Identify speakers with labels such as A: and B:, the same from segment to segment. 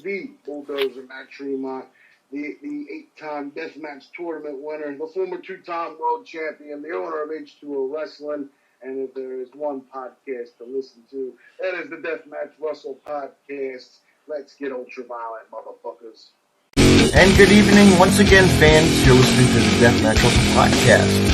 A: the Bulldozer Matt Tremont, the 8-time Deathmatch Tournament winner, the former 2-time world champion, the owner of H2O Wrestling. And if there is one podcast to listen to, that is the Deathmatch Russell Podcast. Let's get ultraviolet, motherfuckers.
B: And good evening once again, fans. You're listening to the Deathmatch Russell Podcast.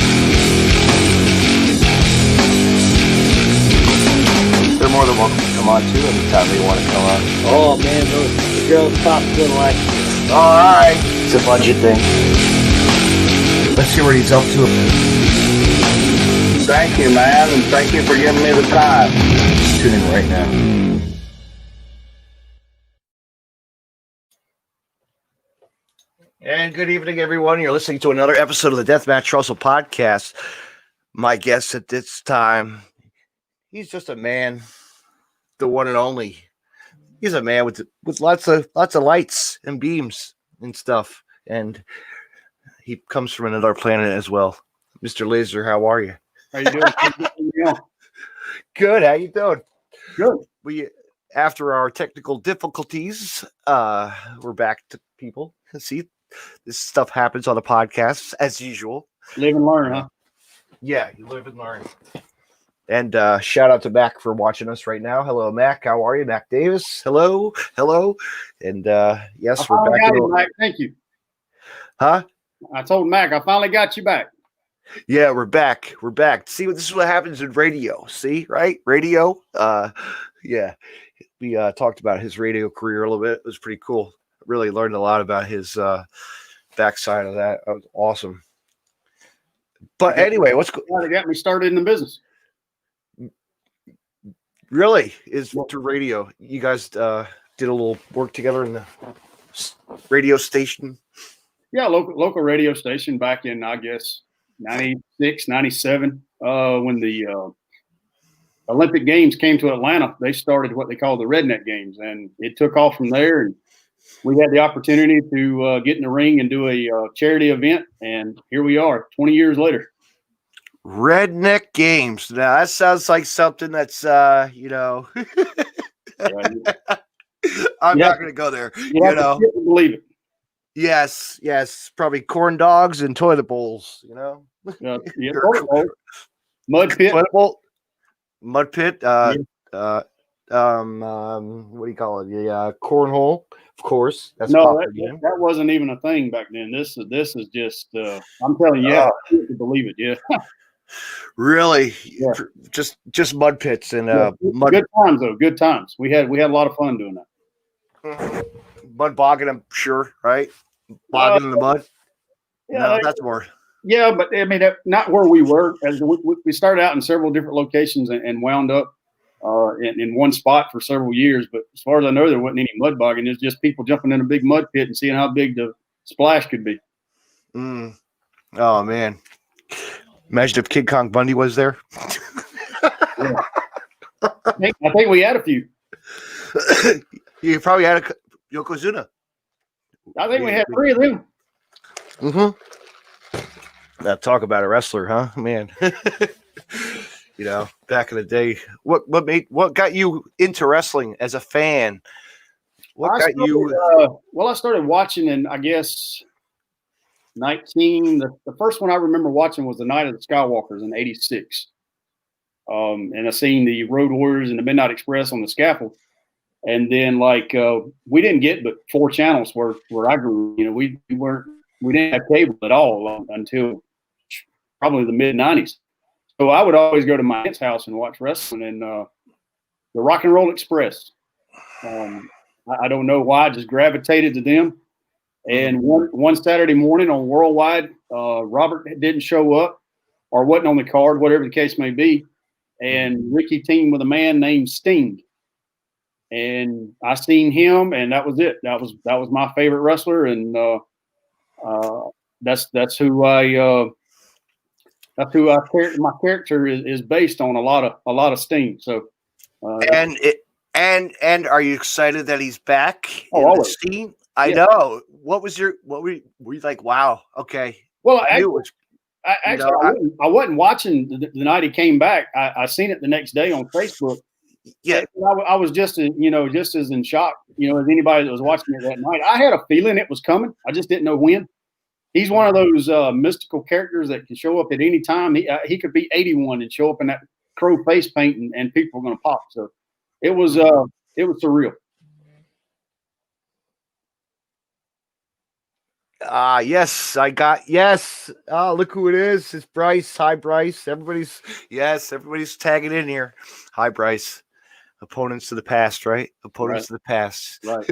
B: They're more than welcome to come on too anytime they want to come on.
C: Oh man, those girls pop good like it.
B: Alright. It's a budget thing. Let's see what he's up to.
D: Thank you, man, and thank you for giving me the time.
B: Tune in right now. And good evening, everyone. You're listening to another episode of the Deathmatch Russell Podcast. My guest at this time, he's just a man, the one and only. He's a man with lots of lights and beams and stuff, and he comes from another planet as well. Mr. Lazer, how are you?
C: How you doing?
B: Good. How you doing?
C: Good.
B: We, after our technical difficulties, we're back to people. See, this stuff happens on the podcast as usual.
C: Live and learn, huh?
B: Yeah, you live and learn. And shout out to Mac for watching us right now. Hello, Mac. How are you? Mac Davis. Hello. And yes, we're back.
C: Mac. Thank you.
B: Huh?
C: I told Mac I finally got you back.
B: Yeah, we're back. See, this is what happens in radio. See, right? Radio. Yeah. We talked about his radio career a little bit. It was pretty cool. Really learned a lot about his backside of that. That was awesome. But anyway,
C: They got me started in the business.
B: Really is to radio. You guys did a little work together in the radio station.
C: Yeah, local radio station back in, I guess, 96, 97, when the Olympic Games came to Atlanta. They started what they call the Redneck Games, and it took off from there. And we had the opportunity to get in the ring and do a charity event, and here we are 20 years later.
B: Redneck Games. Now, that sounds like something that's, I'm not going to go there.
C: You know, believe it.
B: Yes. Probably corn dogs and toilet bowls,
C: Mud pit.
B: Mud pit. What do you call it? The cornhole, of course. That's
C: that wasn't even a thing back then. This is just. I'm telling you, you have to believe it. Yeah.
B: Really? Yeah. Just mud pits and mud.
C: Good times though. Good times. We had a lot of fun doing
B: that. Mud bogging, I'm sure, right? Bogging in the mud.
C: Yeah,
B: no, that's more.
C: Yeah, but I mean, not where we were. As we started out in several different locations and wound up in one spot for several years. But as far as I know, there wasn't any mud bogging. There's just people jumping in a big mud pit and seeing how big the splash could be.
B: Oh man! Imagine if King Kong Bundy was there.
C: Yeah. I think we had a few.
B: You probably had a Yokozuna.
C: I think we had 3 of them.
B: Mm-hmm. Now talk about a wrestler, huh, man? Back in the day, what got you into wrestling as a fan?
C: I started watching, and I guess 19. The first one I remember watching was the Night of the Skywalkers in '86, and I seen the Road Warriors and the Midnight Express on the scaffold. And then, we didn't get but 4 channels where I grew. We didn't have cable at all until probably the mid '90s. So I would always go to my aunt's house and watch wrestling and the Rock and Roll Express. I don't know why, I just gravitated to them. And one Saturday morning on Worldwide, Robert didn't show up or wasn't on the card, whatever the case may be. And Ricky teamed with a man named Sting. And I seen him, and that was it. That was my favorite wrestler, and that's who my character is based on, a lot of Sting. So,
B: and are you excited that he's back in the scene? I know. What were you like? Wow. Okay.
C: Well, I wasn't watching the night he came back. I seen it the next day on Facebook.
B: Yeah.
C: I was just as, just as in shock, as anybody that was watching it that night. I had a feeling it was coming. I just didn't know when. He's one of those mystical characters that can show up at any time. He could be 81 and show up in that crow face paint, and people are going to pop. So it was surreal.
B: Yes, yes. Oh, look who it is. It's Bryce. Hi, Bryce. Everybody's tagging in here. Hi, Bryce. Opponents to the past, right? Opponents to the past.
C: Right.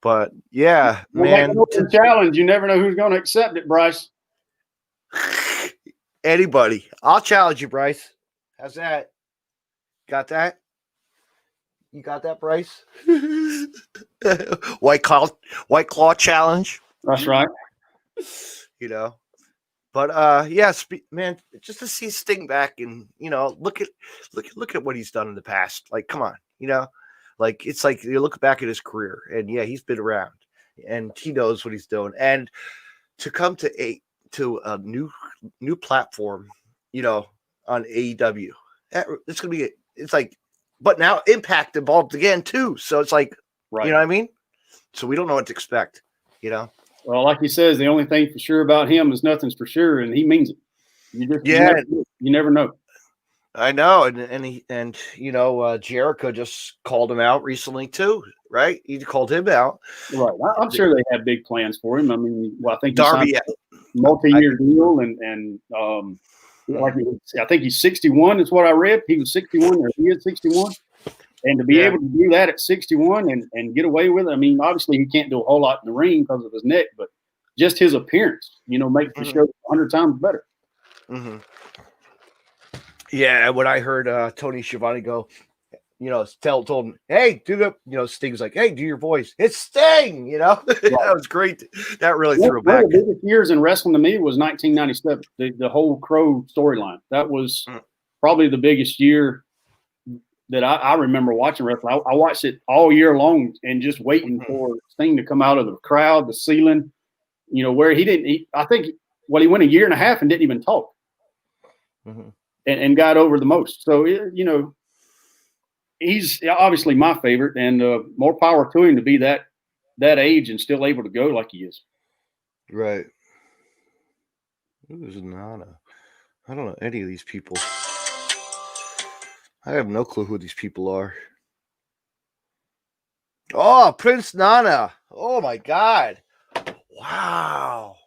B: But yeah, man.
C: Challenge. You never know who's going to accept it, Bryce.
B: Anybody. I'll challenge you, Bryce. How's that? Got that? You got that, Bryce? White claw challenge.
C: That's right.
B: But yes, man, just to see Sting back and look at what he's done in the past. Like, come on, like it's like you look back at his career, and yeah, he's been around, and he knows what he's doing, and to come to a new platform, on AEW, it's gonna be but now Impact involved again too, so it's like, right. You know what I mean? So we don't know what to expect,
C: Well, like he says, the only thing for sure about him is nothing's for sure, and he means it. You never know.
B: I know, and Jericho just called him out recently too, right? He called him out.
C: Right. I'm sure they have big plans for him. I mean, I think
B: Darby,
C: multi-year deal, and I think he's 61 is what I read. He was 61, or he is 61. And to be able to do that at 61 and get away with it, I mean, obviously he can't do a whole lot in the ring because of his neck, but just his appearance, makes the show 100 times better.
B: Mm-hmm. Yeah, when I heard Tony Schiavone go, told him, hey, do the, Sting's like, hey, do your voice. It's Sting, That was great. That really threw back.
C: One of the biggest years in wrestling to me was 1997, the whole Crow storyline. That was probably the biggest year that I remember watching wrestling. I watched it all year long and just waiting for Sting to come out of the crowd, the ceiling, where I think he went a year and a half and didn't even talk and got over the most. So, he's obviously my favorite, and more power to him to be that age and still able to go like he is.
B: Right. Who's Nana? I don't know any of these people. I have no clue who these people are. Oh, Prince Nana. Oh my God. Wow.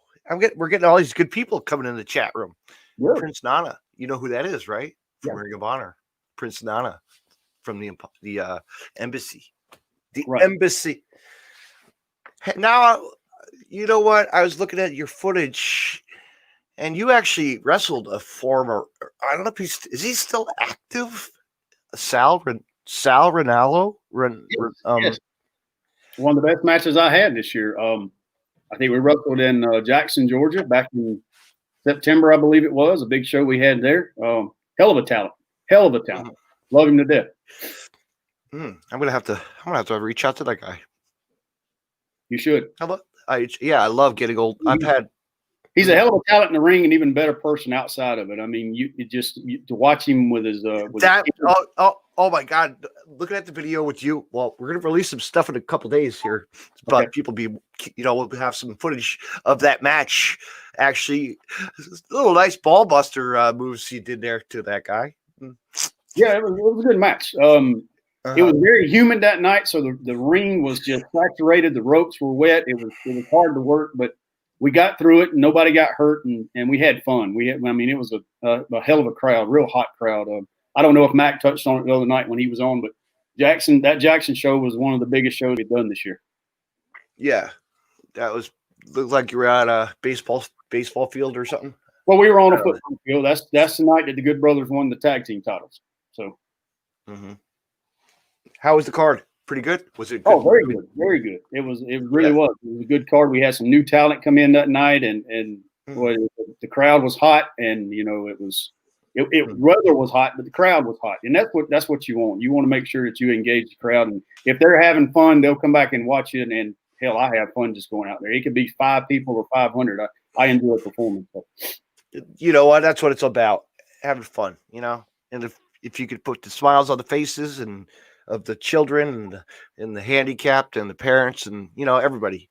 B: We're getting all these good people coming in the chat room. Yeah. Prince Nana. You know who that is, right? From Ring of Honor. Prince Nana from the embassy. The embassy. Now, you know what? I was looking at your footage, and you actually wrestled a former, I don't know if is he still active? Sal Rinaldo?
C: Yes. One of the best matches I had this year. I think we wrestled in Jackson, Georgia, back in September, I believe it was. A big show we had there. Hell of a talent. Love him to death.
B: I'm gonna have to reach out to that guy.
C: You should.
B: I love getting old.
C: He's a hell of a talent in the ring, and even better person outside of it. I mean, to watch him with his
B: oh my God! Looking at the video with you. Well, we're gonna release some stuff in a couple days here, but people we'll have some footage of that match. Actually, little nice ball buster moves he did there to that guy.
C: Yeah, it was a good match. It was very humid that night, so the ring was just saturated. The ropes were wet. It was hard to work, but we got through it, and nobody got hurt, and we had fun. It was a hell of a crowd, real hot crowd. I don't know if Mac touched on it the other night when he was on, but that Jackson show was one of the biggest shows we've done this year.
B: Yeah, looked like you were at a baseball field or something.
C: Well, we were on a football field. That's the night that the Good Brothers won the tag team titles. So,
B: How was the card? Pretty good? Was it good?
C: Oh, very good. Very good. It really was. It was a good card. We had some new talent come in that night, and the crowd was hot, and weather was hot, but the crowd was hot. And that's what you want. You want to make sure that you engage the crowd, and if they're having fun, they'll come back and watch it, and hell, I have fun just going out there. It could be 5 people or 500. I enjoy performing. So.
B: You know what? That's what it's about. Having fun, And if you could put the smiles on the faces and of the children and the handicapped and the parents and everybody,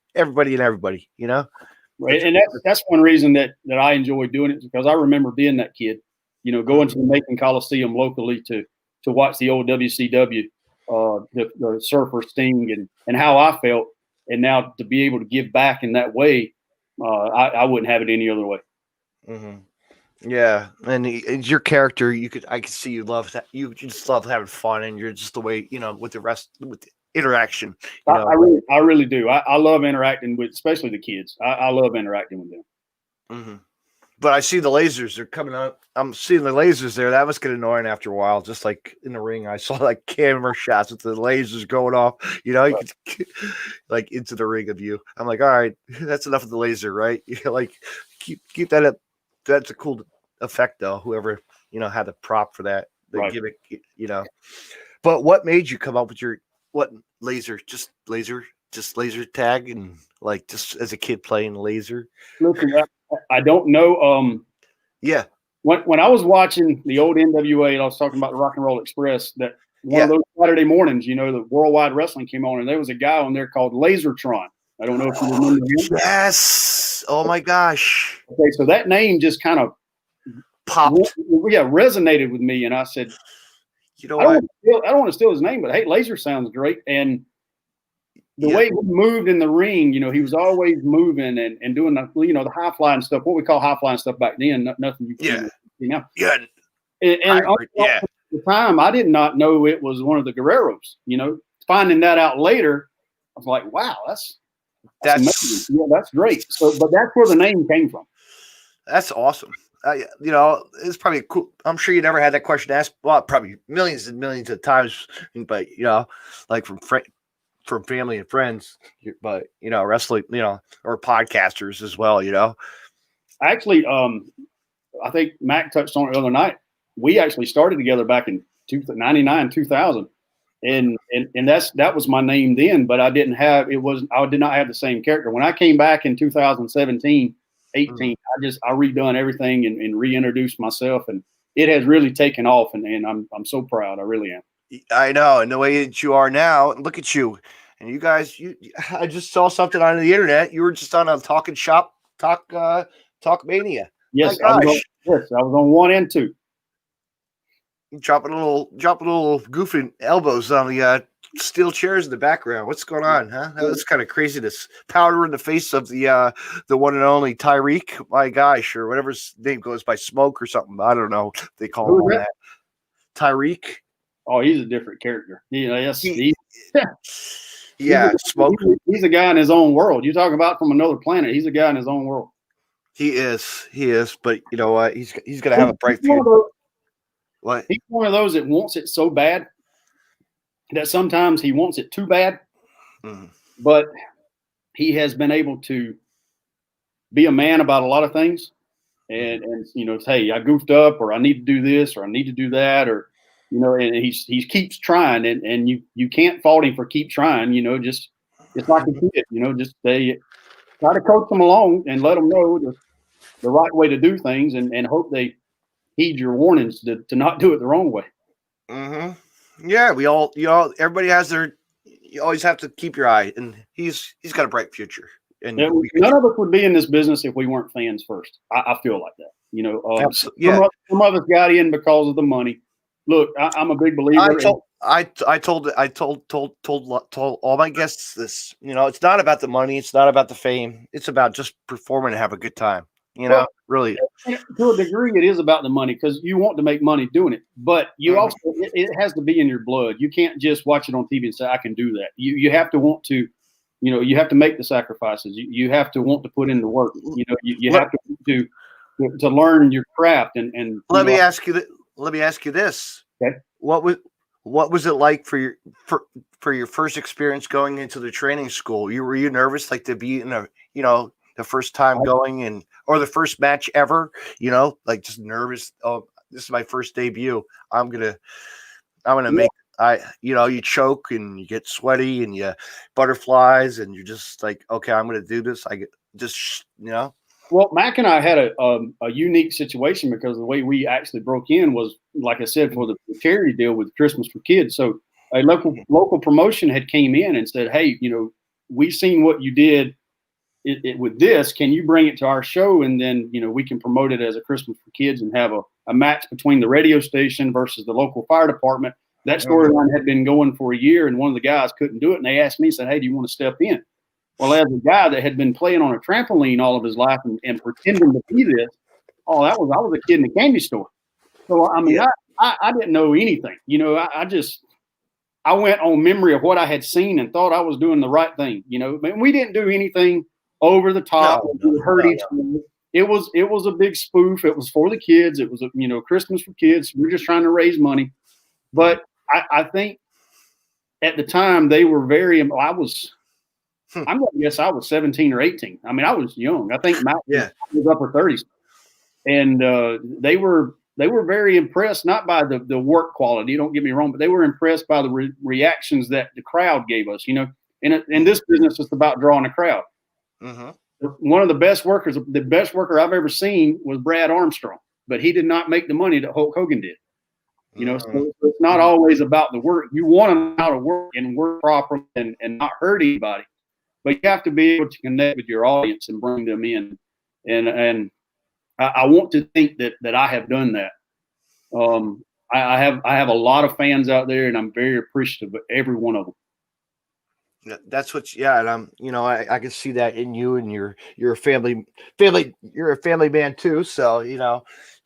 C: Right. And that's one reason that I enjoy doing it, because I remember being that kid, going to the Macon Coliseum locally to watch the old WCW, the Surfer Sting, and how I felt, and now to be able to give back in that way, I wouldn't have it any other way.
B: Mm-hmm. Yeah, and your character, I could see you love that. You just love having fun, and you're just the way with the interaction.
C: I really do. I love interacting with, especially the kids. I love interacting with them.
B: Mm-hmm. But I see the lasers are coming out. I'm seeing the lasers there. That must get annoying after a while. Just like in the ring, I saw like camera shots with the lasers going off. You could like into the ring of you. I'm like, all right, that's enough of the laser, right? Like keep that up. That's a cool effect, though. Whoever had the prop for that, the gimmick, But what made you come up with what laser? Just laser tag, and like just as a kid playing laser.
C: Listen, I don't know.
B: Yeah.
C: When I was watching the old NWA, and I was talking about the Rock and Roll Express, that one of those Saturday mornings, the Worldwide Wrestling came on, and there was a guy on there called Lasertron. I don't know if you remember him.
B: Yes. Oh my gosh.
C: Okay, so that name just kind of
B: popped.
C: Resonated with me, and I said, I don't want to steal his name, but hey, Laser sounds great. And the way he moved in the ring, he was always moving and doing the high flying stuff, what we call high flying stuff back then, nothing you can see now.
B: Yeah.
C: And at the time, I did not know it was one of the Guerreros. Finding that out later, I was like, wow, that's amazing. Yeah, that's great. So, but that's where the name came from.
B: That's awesome. It's probably cool. I'm sure you never had that question asked. Well, probably millions and millions of times, but like from family and friends, but wrestling, or podcasters as well.
C: Actually, I think Mac touched on it the other night. We actually started together back in 99, 2000, and that was my name then. But I did not have the same character when I came back in 2017. 18. I redone everything and reintroduced myself, and it has really taken off, and I'm so proud. I really am.
B: I know, and the way that you are now, look at you, and you guys. I just saw something on the internet. You were just on a Talk Mania.
C: Yes, I was on 1 and 2.
B: Dropping little goofy elbows on the steel chairs in the background. What's going on, huh? That's kind of craziness. Powder in the face of the one and only Tyrique, my gosh, or whatever his name goes by, Smoke or something. I don't know. They call him that. Tyrique.
C: Oh, he's a different character.
B: Smoke.
C: He's a guy in his own world. You talk about from another planet. He's a guy in his own world.
B: He is. But you know what? He's gonna have a bright future. What?
C: He's one of those that wants it so bad that sometimes he wants it too bad, but he has been able to be a man about a lot of things, and hey, I goofed up, or I need to do this, or I need to do that, or and he keeps trying, and you can't fault him for keep trying. Just it's like a kid. Just they try to coach them along and let them know the right way to do things, and hope they heed your warnings to not do it the wrong way.
B: Yeah, we all, everybody has their. You always have to keep your eye, and he's got a bright future. And
C: none of us would be in this business if we weren't fans first. I feel like that. Some of us got in because of the money. Look, I'm a big believer.
B: I told all my guests this. It's not about the money. It's not about the fame. It's about just performing and have a good time. Really.
C: To a degree, it is about the money because you want to make money doing it. But you also, it has to be in your blood. You can't just watch it on TV and say, I can do that. You have to want to, you have to make the sacrifices. You have to want to put in the work. You have to learn your craft. And
B: let me ask you this. Okay. What was it like for your first experience going into the training school? Were you nervous, like to be in the first time going or the first match ever, like just nervous? Oh, this is my first debut. I'm going to make, you choke and you get sweaty and you butterflies and you're just like, okay, I'm going to do this. I get just,
C: Well, Mac and I had a unique situation because the way we actually broke in was, like I said, for the charity deal with Christmas for Kids. So a local promotion had came in and said, hey, we've seen what you did with this. Can you bring it to our show? And then, we can promote it as a Christmas for Kids and have a match between the radio station versus the local fire department. That storyline had been going for a year, and one of the guys couldn't do it. And they asked me, said, hey, do you want to step in? Well, as a guy that had been playing on a trampoline all of his life and pretending to be this, I was a kid in a candy store. So, I mean, I didn't know anything. I went on memory of what I had seen and thought I was doing the right thing. We didn't do anything over the top. We hurt each other. It was a big spoof. It was for the kids. It was Christmas for kids. We're just trying to raise money. But I think at the time they were very. I'm going to guess I was 17 or 18. I mean, I was young. I think Matt was upper 30s, and they were very impressed, not by the work quality. Don't get me wrong, but they were impressed by the reactions that the crowd gave us. In this business, it's about drawing a crowd. Mm-hmm. One of the best worker I've ever seen was Brad Armstrong, but he did not make the money that Hulk Hogan did. So it's not always about the work. You want them out of work and work properly and not hurt anybody, but you have to be able to connect with your audience and bring them in. And I want to think that I have done that. I have a lot of fans out there, and I'm very appreciative of every one of them.
B: That's what, and I'm, I can see that in you, and you're a family, you're a family man too. So,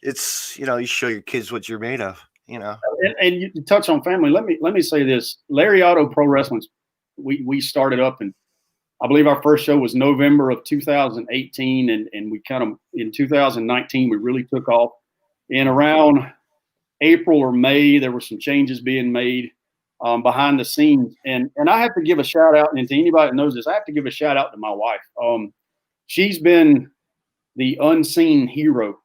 B: it's, you show your kids what you're made of, And
C: you touch on family. Let me say this: Larry Otto Pro Wrestling, we started up, and I believe our first show was November of 2018, and we kind of in 2019 we really took off. And around April or May, there were some changes being made behind the scenes, and I have to give a shout out, and to anybody that knows this, I have to give a shout out to my wife. She's been the unseen hero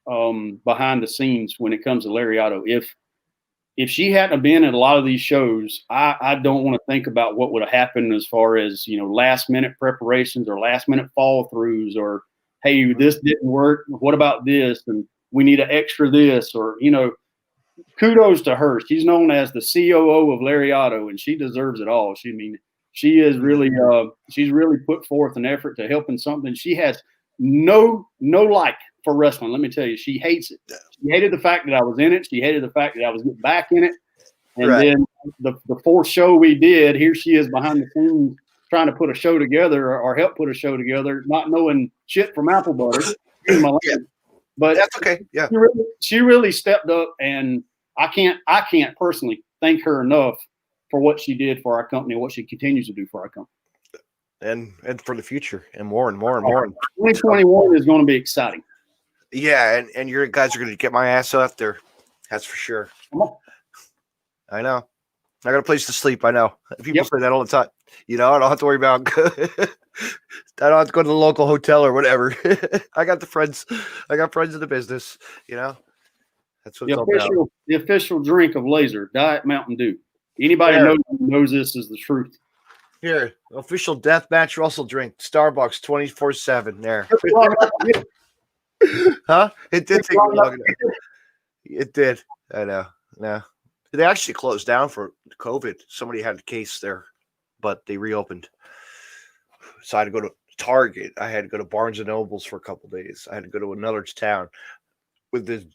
C: behind the scenes when it comes to Larry Otto. If she hadn't been at a lot of these shows, I don't want to think about what would have happened as far as, last minute preparations or last minute fall throughs, or, hey, this didn't work. What about this? And we need an extra this, or, kudos to her. She's known as the COO of Larry Otto, and she deserves it all. She is really, she's really put forth an effort to helping something. She has no like for wrestling. Let me tell you, she hates it. She hated the fact that I was in it. She hated the fact that I was getting back in it. And then the fourth show we did, here she is behind the scenes trying to put a show together or help put a show together, not knowing shit from apple butter. But
B: that's okay. Yeah,
C: she really stepped up, and I can't personally thank her enough for what she did for our company and what she continues to do for our company.
B: And for the future, and more and more and more.
C: 2021 is going to be exciting.
B: Yeah, and your guys are going to get my ass out there. That's for sure. I know. I got a place to sleep. I know. People say that all the time. I don't have to worry about. I don't have to go to the local hotel or whatever. I got friends in the business. That's what it's all about.
C: The official drink of Lazer, Diet Mountain Dew. Anybody knows this is the truth.
B: Here, official deathmatch Russell drink, Starbucks 24/7. There. Huh? It did take long enough. It did. I know. No. They actually closed down for COVID. Somebody had a case there, but they reopened. So I had to go to Target. I had to go to Barnes and Nobles for a couple of days. I had to go to another town with the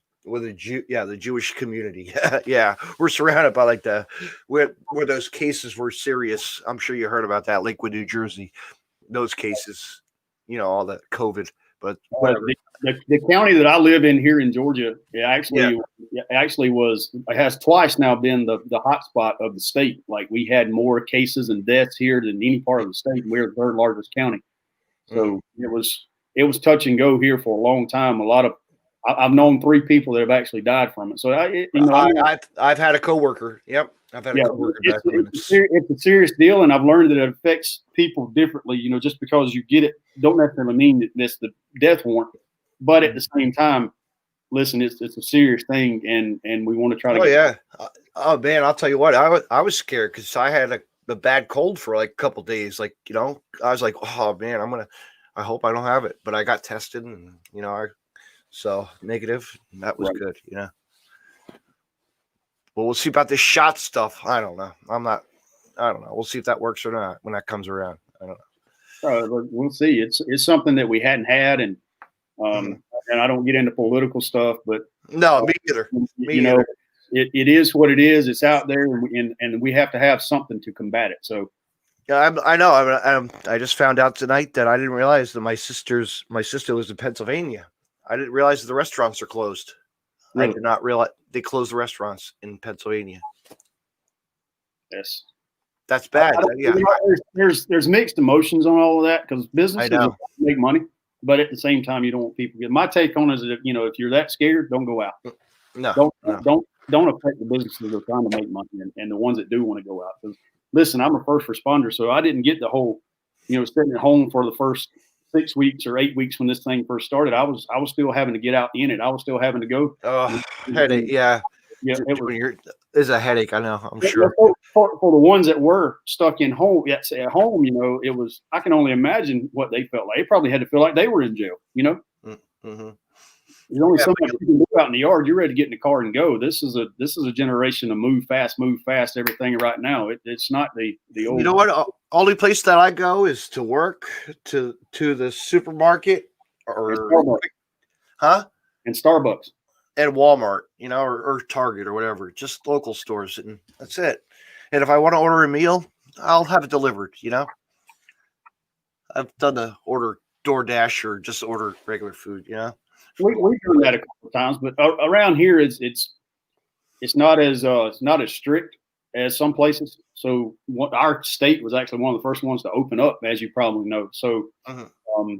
B: Jewish community. Yeah, we're surrounded by where those cases were serious. I'm sure you heard about that, Lakewood, New Jersey. Those cases, all that COVID. But whatever.
C: The county that I live in here in Georgia, has twice now been the hot spot of the state. Like, we had more cases and deaths here than any part of the state. We're the third largest county, so it was touch and go here for a long time. I've known 3 people that have actually died from it. So
B: I've had a coworker. Yep. I've had a coworker.
C: It's a serious deal, and I've learned that it affects people differently. Just because you get it, don't necessarily mean that that's the death warrant. But at the same time, listen, it's a serious thing, and we want to try to.
B: Oh man, I'll tell you what, I was scared because I had a bad cold for a couple days. I was like, oh man, I hope I don't have it, but I got tested, and so negative. And that was good, But we'll see about this shot stuff. I don't know. I don't know. We'll see if that works or not when that comes around. I don't know.
C: We'll see. It's something that we hadn't had, and and I don't get into political stuff, but
B: no, me either.
C: It is what it is. It's out there, and we have to have something to combat it. So.
B: Yeah, I know. I just found out tonight that I didn't realize that my sister lives in Pennsylvania. I didn't realize that the restaurants are closed. Really? I did not realize they closed the restaurants in Pennsylvania.
C: Yes,
B: that's bad.
C: There's mixed emotions on all of that because businesses make money, but at the same time, you don't want people to get. My take on it is that if you're that scared, don't go out.
B: No,
C: don't affect the businesses that are trying to make money and the ones that do want to go out. Because listen, I'm a first responder, so I didn't get the whole sitting at home for the first 6 weeks or 8 weeks when this thing first started. I was still having to get out in it. I was still having to go.
B: Oh, headache. Yeah. It's a headache. I know. I'm sure.
C: For the ones that were stuck in home, at home, it was. I can only imagine what they felt like. They probably had to feel like they were in jail.
B: Mm-hmm.
C: There's only so much you can do out in the yard. You're ready to get in the car and go. This is a generation of move fast, everything right now. It's not the old.
B: You know what? Only place that I go is to work, to the supermarket, or
C: Starbucks. And Starbucks.
B: And Walmart, or Target or whatever. Just local stores, and that's it. And if I want to order a meal, I'll have it delivered. I've done the order DoorDash or just order regular food.
C: We've done that a couple of times, but around here it's not as strict as some places. So our state was actually one of the first ones to open up, as you probably know. So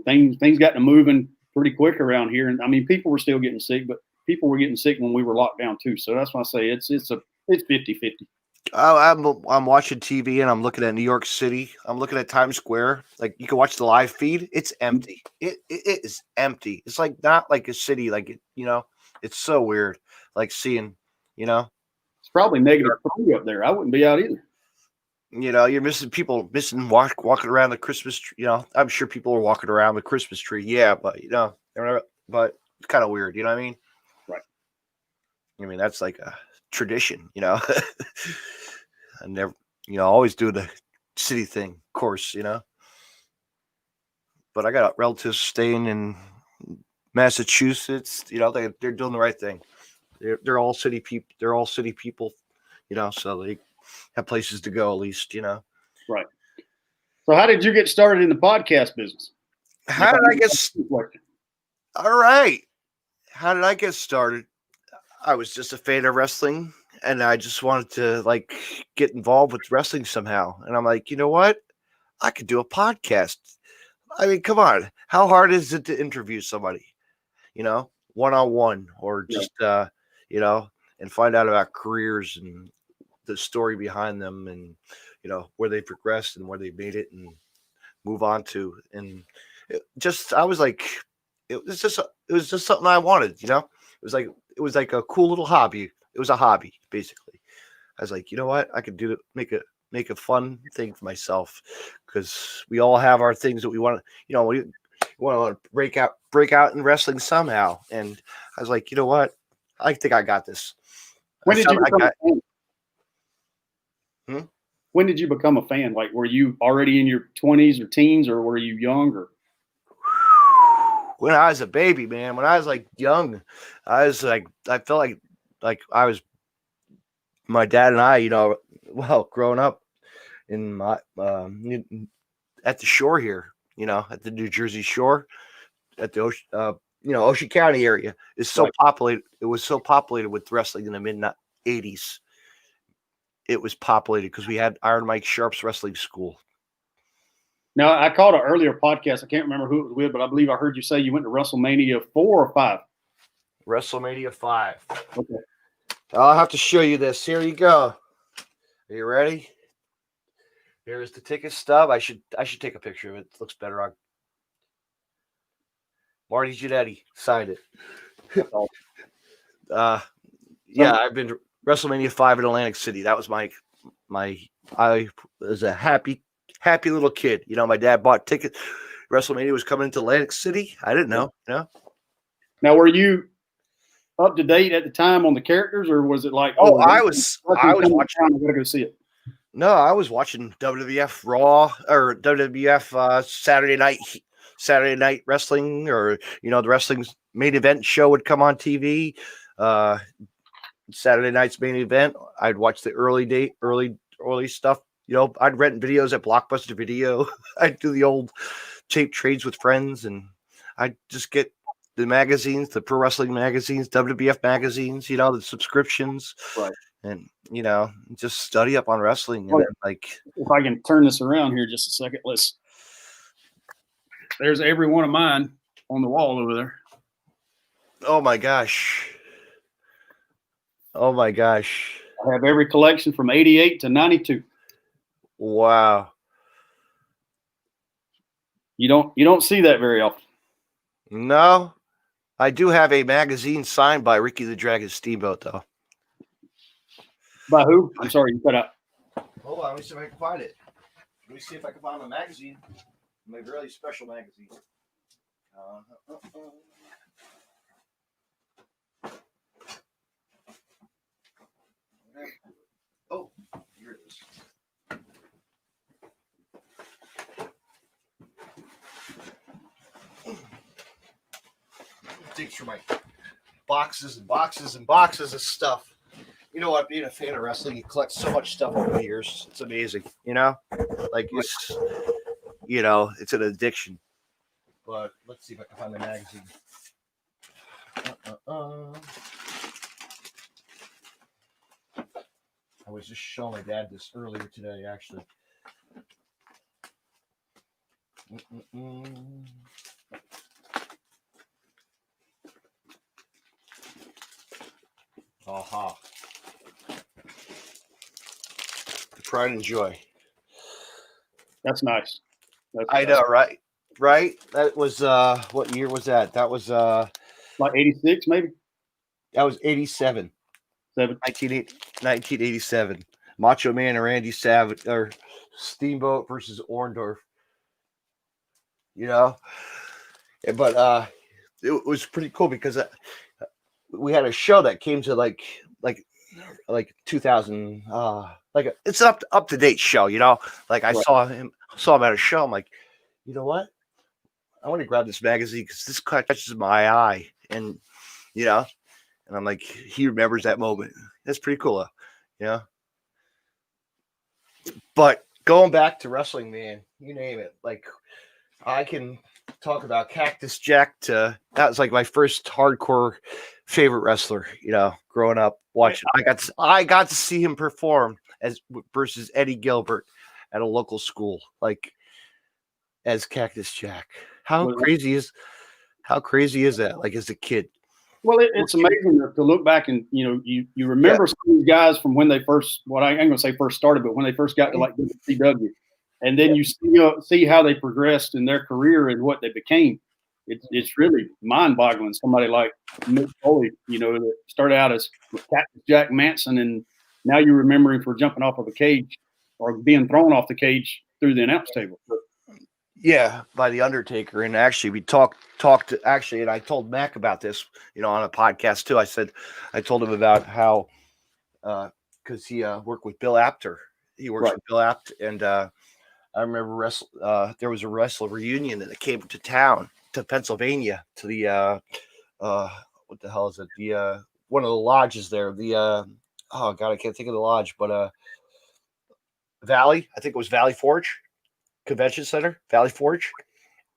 C: things got to moving pretty quick around here, and I mean people were still getting sick, but people were getting sick when we were locked down too. So that's why I say it's 50-50.
B: I'm watching TV and I'm looking at New York City. I'm looking at Times Square. Like you can watch the live feed. It's empty. It is empty. It's like not like a city. Like it's so weird. Like seeing,
C: it's probably -3 up there. I wouldn't be out either.
B: You're missing walking around the Christmas tree. I'm sure people are walking around the Christmas tree. Yeah, but but it's kind of weird. You know what I mean?
C: Right.
B: I mean that's like a tradition. I never, always do the city thing, of course, But I got relatives staying in Massachusetts. They're doing the right thing. They're all city people. They're all city people, so they have places to go at least,
C: Right. So, how did you get started in the podcast business?
B: How did I get? All right. How did I get started? I was just a fan of wrestling. And I just wanted to get involved with wrestling somehow. And I'm like, you know what? I could do a podcast. I mean, come on. How hard is it to interview somebody, one-on-one or just, and find out about careers and the story behind them and, where they progressed and where they made it and move on to. And I was like, it was just something I wanted, It was like a cool little hobby. It was a hobby, basically. I was like, you know what? I could make a fun thing for myself because we all have our things that we want to, we want to break out in wrestling somehow. And I was like, you know what? I think I got this.
C: When did you become a fan? When did you become a fan? Like, were you already in your 20s or teens, or were you younger?
B: When I was a baby, man. When I was young, I was I felt like I was, my dad and I, growing up in my at the shore here, at the New Jersey shore, at the Ocean County area is so populated. It was so populated with wrestling in the mid 80s. It was populated because we had Iron Mike Sharp's wrestling school.
C: Now, I caught an earlier podcast. I can't remember who it was with, but I believe I heard you say you went to WrestleMania 4 or 5.
B: WrestleMania 5.
C: Okay.
B: I'll have to show you this. Here you go. Are you ready? Here's the ticket stub. I should take a picture of it. It looks better on. Marty Jannetty signed it. Yeah, I've been to WrestleMania 5 in Atlantic City. That was I was a happy little kid. My dad bought tickets. WrestleMania was coming into Atlantic City. I didn't know. No.
C: Now, were you up to date at the time on the characters, or was it like,
B: I was watching.
C: I gotta go see it.
B: No, I was watching WWF Raw or WWF Saturday Night Wrestling, or the wrestling's main event show would come on TV. Saturday night's main event. I'd watch the early stuff. I'd rent videos at Blockbuster Video. I'd do the old tape trades with friends, and I'd just get the magazines, the pro wrestling magazines, WWF magazines, the subscriptions.
C: Right.
B: And, just study up on wrestling. And then,
C: if I can turn this around here just a second, there's every one of mine on the wall over there.
B: Oh my gosh. I
C: have every collection from 88 to 92.
B: Wow.
C: You don't see that very often.
B: No. I do have a magazine signed by Ricky the Dragon Steamboat, though.
C: By who? I'm sorry, you cut out.
B: Hold on, let me see if I can find it. Let me see if I can find my magazine. My really special magazine. Oh, here it is. Dig through my boxes and boxes and boxes of stuff. You know what? Being a fan of wrestling, you collect so much stuff over the years. It's amazing. It's an addiction. But let's see if I can find the magazine. I was just showing my dad this earlier today, actually. Aha. Pride and Joy.
C: That's nice.
B: I know, right? Right? That was what year was that? That was
C: like 86, maybe?
B: That was 87. 1987. Macho Man and Randy Savage, or Steamboat versus Orndorff. But it was pretty cool because we had a show that came to like 2000. It's up to date show. I saw him at a show. I'm like, you know what? I want to grab this magazine because this catches my eye, and and I'm like, he remembers that moment. That's pretty cool, But going back to wrestling, man, you name it. I can talk about Cactus Jack that was like my first hardcore favorite wrestler, growing up watching. I got to see him perform versus Eddie Gilbert at a local school, as Cactus Jack. How crazy is that? As a kid.
C: Well, it's amazing to look back and you remember some of these guys from when they first, I ain't gonna say first started, but when they first got to WCW, and then you see how they progressed in their career and what they became. It's really mind-boggling. Somebody like Mick Foley, that started out as Cactus Jack Manson, and now you remember him for jumping off of a cage or being thrown off the cage through the announce table.
B: Yeah, by the Undertaker. And actually, we talked and I told Mac about this, on a podcast too. I told him about how, because he worked with Bill Apter. He works with Bill Apter, and I remember there was a wrestler reunion that came to town, to Pennsylvania, to the what the hell is it? The one of the lodges there. The oh god, I can't think of the lodge, but Valley. I think it was Valley Forge Convention Center, Valley Forge,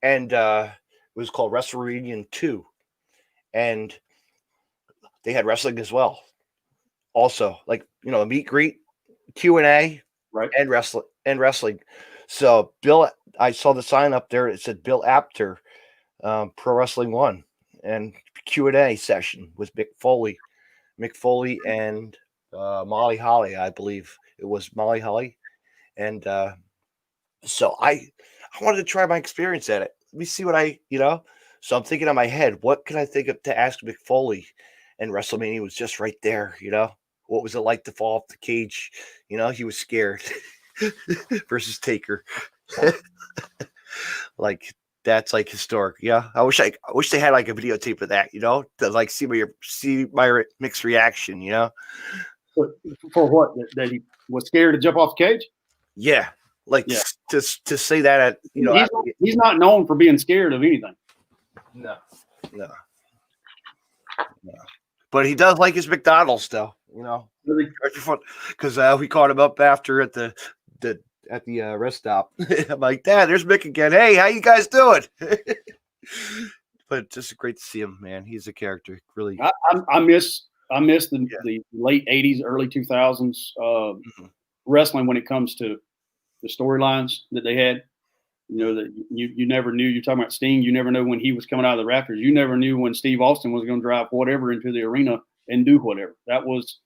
B: and it was called Wrestle Reunion 2, and they had wrestling as well. Also, a meet greet, Q&A,
C: right,
B: and wrestling. So I saw the sign up there. It said Bill Apter, Pro Wrestling 1, and Q&A session with Mick Foley and Molly Holly. I believe it was Molly Holly, and so I wanted to try my experience at it. Let me see what So I'm thinking in my head, what can I think of to ask Mick Foley? And WrestleMania was just right there. What was it like to fall off the cage? He was scared versus Taker. That's like historic. Yeah, I wish they had like a videotape of that. To like see my mixed reaction.
C: For what? That he was scared to jump off the cage?
B: Yeah, like
C: Yeah.
B: to say that at
C: he's not known for being scared of anything.
B: No. But he does like his McDonald's though.
C: Really?
B: Because we caught him up after at the rest stop. I'm like, Dad, there's Mick again. Hey, how you guys doing? But just great to see him, man. He's a character, really.
C: I miss the late '80s, early 2000s wrestling when it comes to the storylines that they had. That you never knew. You're talking about Sting. You never know when he was coming out of the rafters. You never knew when Steve Austin was going to drive whatever into the arena and do whatever. That was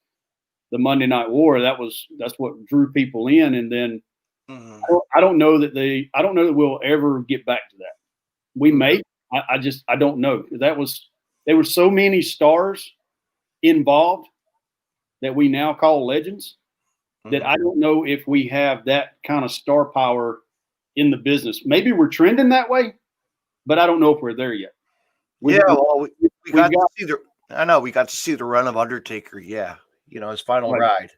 C: the Monday Night War. That's what drew people in. And then I don't know that we'll ever get back to that. We may. I don't know. There were so many stars involved that we now call legends that I don't know if we have that kind of star power in the business. Maybe we're trending that way, but I don't know if we're there yet.
B: We got to see the Run of Undertaker. Yeah, his final ride.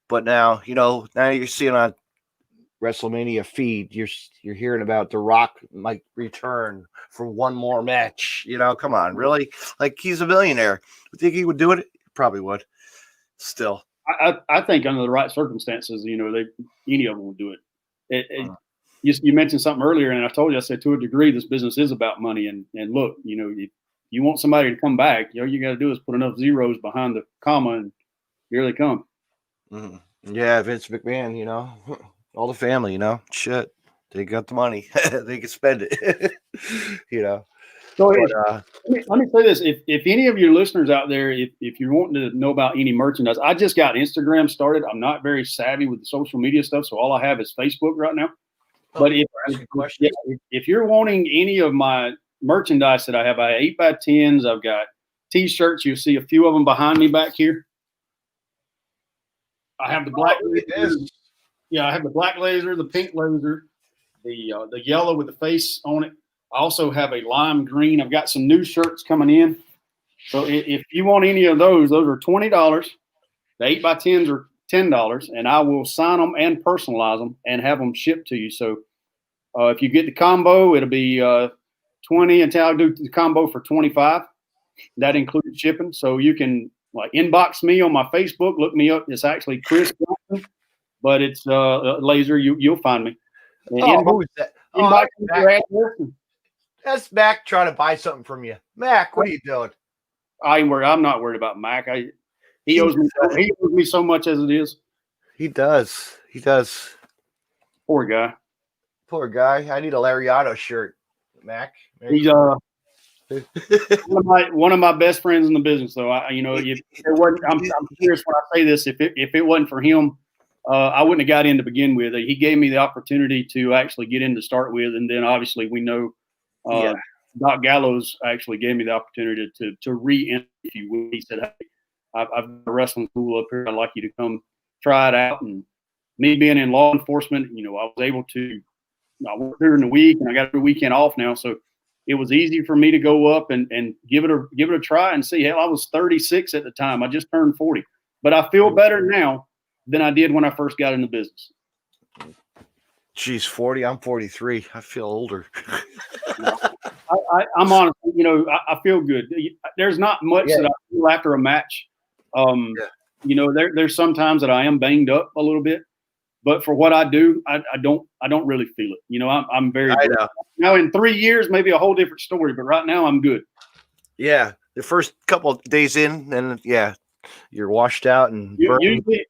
B: But now you're seeing on WrestleMania feed, you're hearing about The Rock might return for one more match. Come on, really? Like, he's a millionaire. You think he would do it? He probably would. Still,
C: I think under the right circumstances, any of them would do it. You mentioned something earlier, and I told you, I said to a degree, this business is about money. And look, if you want somebody to come back, all you got to do is put enough zeros behind the comma, and here they come.
B: Yeah, Vince McMahon, all the family, shit, they got the money, they can spend it,
C: So let me say this: if any of your listeners out there, if you're wanting to know about any merchandise, I just got Instagram started. I'm not very savvy with the social media stuff, so all I have is Facebook right now. But if you're wanting any of my merchandise that I have 8x10s, I've got T-shirts. You see a few of them behind me back here. I have the black. I have the black Lazer, the pink Lazer, the yellow with the face on it. I also have a lime green. I've got some new shirts coming in. So if you want any of those are $20. The 8x10s are $10, and I will sign them and personalize them and have them shipped to you. So if you get the combo, it'll be $20, and I'll do the combo for $25. That includes shipping. So you can inbox me on my Facebook, look me up. It's actually Chris Johnson, but it's Lazer. You'll find me.
B: Who is that? That's Mac trying to buy something from you. Mac, what are you doing?
C: I'm not worried about Mac. He owes me so much as it is.
B: He does.
C: Poor guy.
B: I need a Larry Otto shirt, Mac.
C: He's one of my best friends in the business, though. I'm serious when I say this. If it wasn't for him, I wouldn't have got in to begin with. He gave me the opportunity to actually get in to start with, and then obviously we know Doc Gallows actually gave me the opportunity to re-enter, if you will. He said, "Hey, I've got a wrestling school up here. I'd like you to come try it out." And me being in law enforcement, I was able to. I work during the week, and I got the weekend off now, so it was easy for me to go up and give it a try and see. Hell, I was 36 at the time. I just turned 40, but I feel better now than I did when I first got in the business.
B: Geez, 40. I'm 43. I feel older.
C: I'm honest. I feel good. There's not much that I feel after a match. There's sometimes that I am banged up a little bit, but for what I do, I don't really feel it. I'm very good. Now in 3 years, maybe a whole different story, but right now I'm good.
B: Yeah, the first couple of days in, and you're washed out and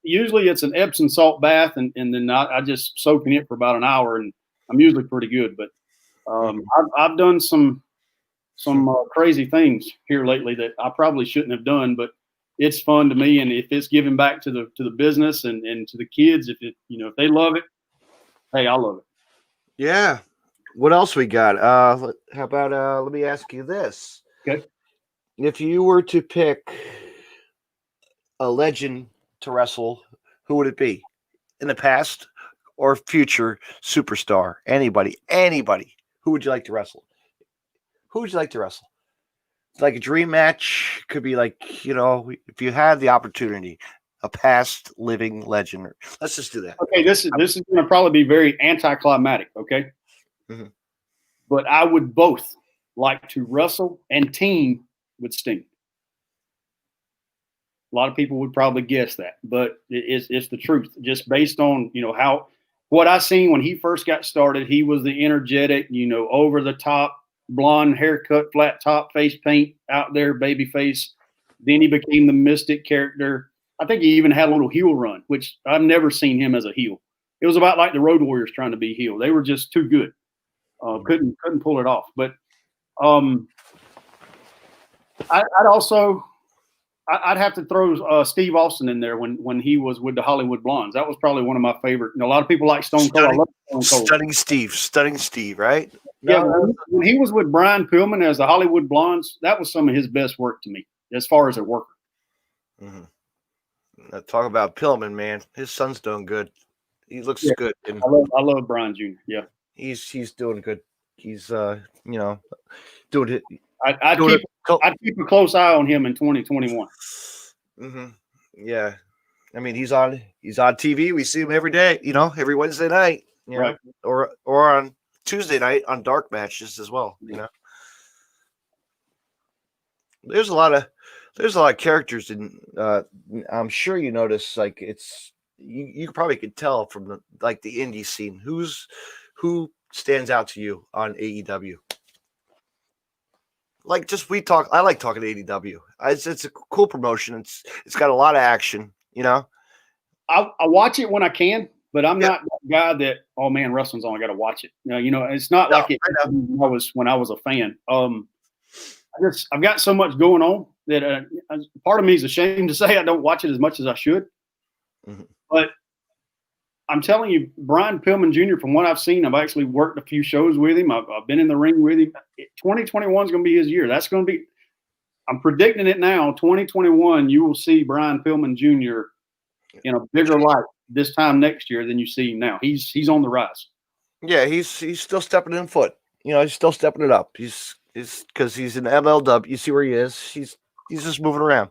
C: usually it's an Epsom salt bath, and then I just soak in it for about an hour, and I'm usually pretty good. But I've done some crazy things here lately that I probably shouldn't have done, but it's fun to me. And if it's giving back to the business and to the kids, if they love it, hey, I love it.
B: Yeah. What else we got? How about let me ask you this.
C: Okay.
B: If you were to pick a legend to wrestle, who would it be? In the past or future superstar? Anybody. Who would you like to wrestle? Who would you like to wrestle? Like a dream match could be like, if you had the opportunity, a past living legend. Let's just do that.
C: Okay, this is going to probably be very anticlimactic. Okay, but I would both like to wrestle and team with Sting. A lot of people would probably guess that, but it's the truth. Just based on what I seen when he first got started, he was the energetic, over the top, blonde haircut, flat top, face paint, out there, baby face. Then he became the Mystic character. I think he even had a little heel run, which I've never seen him as a heel. It was about like the Road Warriors trying to be heel. They were just too good. Couldn't pull it off. But I'd have to throw Steve Austin in there when he was with the Hollywood Blondes. That was probably one of my favorite. A lot of people like Stone Cold. I love Stone Cold. Stunning Steve, right?
B: No.
C: Yeah, when he was with Brian Pillman as the Hollywood Blondes, that was some of his best work to me as far as a worker.
B: Talk about Pillman, man. His son's doing good. He looks good. And
C: I love Brian Jr. Yeah,
B: he's doing good. He's doing it.
C: I'd keep a close eye on him in 2021.
B: Yeah, I mean he's on TV. We see him every day. Every Wednesday night.
C: Right.
B: Or on Tuesday night on dark matches as well. There's a lot of characters in. I'm sure you notice like it's you probably could tell from the indie scene who stands out to you on AEW. Like I like talking to AEW. It's a cool promotion. It's got a lot of action.
C: I watch it when I can, but I'm not that guy that wrestling's on. I got to watch it. It's not like it was when I was a fan. I've got so much going on that part of me is ashamed to say I don't watch it as much as I should. But I'm telling you, Brian Pillman Jr., from what I've seen, I've actually worked a few shows with him. I've been in the ring with him. 2021 is going to be his year. That's going to be – I'm predicting it now. 2021, you will see Brian Pillman Jr. in a bigger light this time next year than you see him now. He's on the rise.
B: Yeah, he's still stepping in foot. He's still stepping it up. He's because he's in MLW. You see where he is. He's just moving around.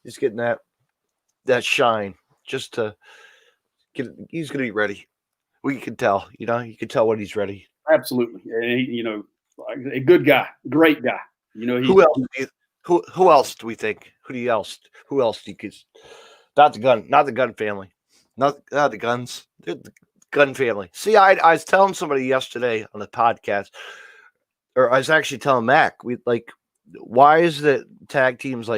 B: He's getting that shine just to get. He's going to be ready. We can tell. You can tell when he's ready.
C: Absolutely. A good guy, great guy.
B: Who else do we think? Who else do you could? Not the Gun family. Not the Guns. The Gun family. See, I was telling somebody yesterday on the podcast, or I was actually telling Mac, why is the tag teams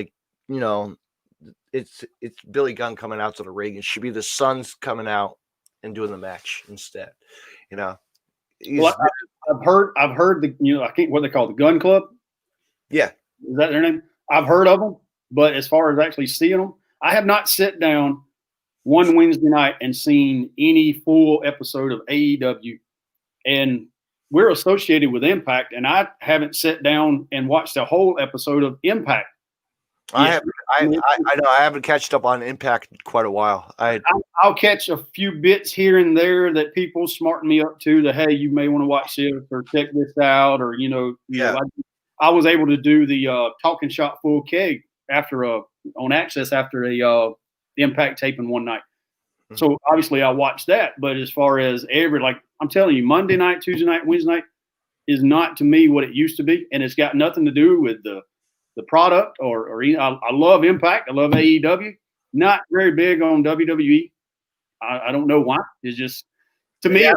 B: it's Billy Gunn coming out to the ring? It should be the Sons coming out and doing the match instead. I've heard the I can't what they call the Gun Club. Yeah,
C: is that their name? I've heard of them, but as far as actually seeing them, I have not sat down one Wednesday night and seen any full episode of AEW. And we're associated with Impact, and I haven't sat down and watched a whole episode of Impact.
B: I know I haven't catched up on Impact in quite a while.
C: I'll catch a few bits here and there that people smarten me up to that, hey, you may want to watch this or check this out, or I was able to do the Talking Shop Full Keg on Access after a Impact taping one night. So obviously I watched that, but as far as I'm telling you, Monday night, Tuesday night, Wednesday night is not to me what it used to be, and it's got nothing to do with the product or I love Impact. I love AEW. Not very big on WWE. I don't know why. It's just to me.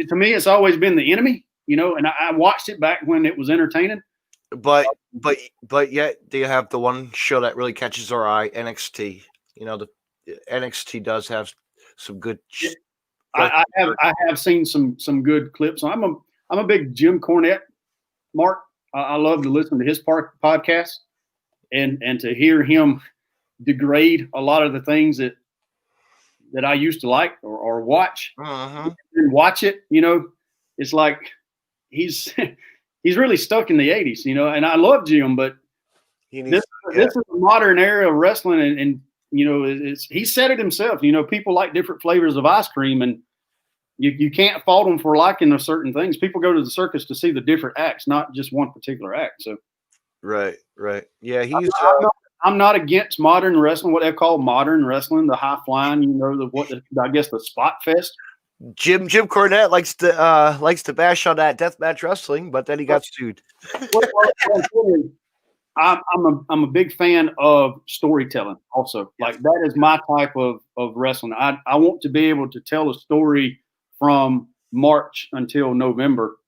C: To me, it's always been the enemy. And I watched it back when it was entertaining.
B: But yet they have the one show that really catches our eye, NXT. The NXT does have some good.
C: I have seen some good clips. I'm a big Jim Cornette mark. I love to listen to his podcast and to hear him degrade a lot of the things that I used to like or watch. And watch it, it's like he's really stuck in the 80s, and I love Jim, but this is a modern era of wrestling, and he said it himself, people like different flavors of ice cream, and You can't fault them for liking certain things. People go to the circus to see the different acts, not just one particular act. So,
B: right. Yeah,
C: I'm not against modern wrestling, what they call modern wrestling, the high flying. I guess the spot fest.
B: Jim Cornette likes to bash on that deathmatch wrestling, but then he got sued.
C: I'm a big fan of storytelling also. Like that is my type of wrestling. I want to be able to tell a story from March until November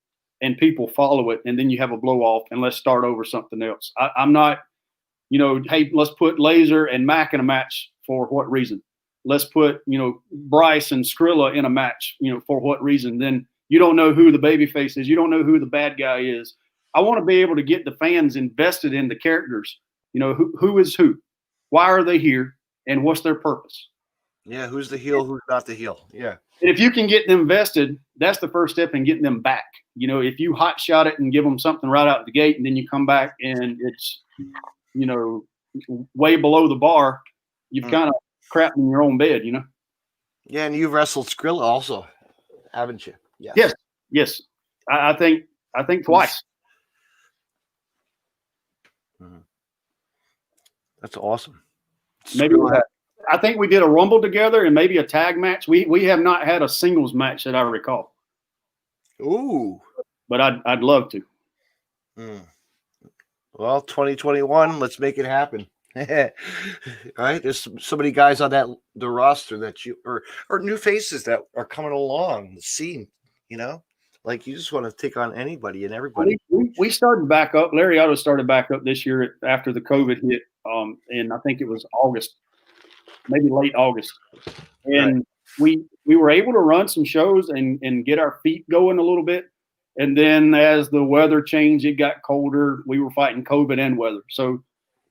C: and people follow it, and then you have a blow off and let's start over something else. I'm not, hey, let's put Lazer and Mac in a match for what reason? Let's put, Bryce and Skrilla in a match, for what reason? Then you don't know who the babyface is. You don't know who the bad guy is. I want to be able to get the fans invested in the characters. Who is who? Why are they here? And what's their purpose?
B: Yeah, who's the heel, who's not the heel? Yeah.
C: And if you can get them vested, that's the first step in getting them back. If you hot shot it and give them something right out the gate, and then you come back and it's, way below the bar, you've kind of crapped in your own bed,
B: Yeah, and you've wrestled Skrilla also, haven't you? Yeah.
C: Yes. I think twice.
B: That's awesome.
C: Maybe I think we did a Rumble together and maybe a tag match. We have not had a singles match that I recall.
B: Ooh.
C: But I'd love to.
B: Well, 2021, let's make it happen. Right? There's so many guys on the roster that you or new faces that are coming along the scene, like you just want to take on anybody and everybody.
C: We started back up. Larry Otto started back up this year after the COVID hit. And I think it was August, maybe late August. And we were able to run some shows and get our feet going a little bit. And then as the weather changed, it got colder. We were fighting COVID and weather. So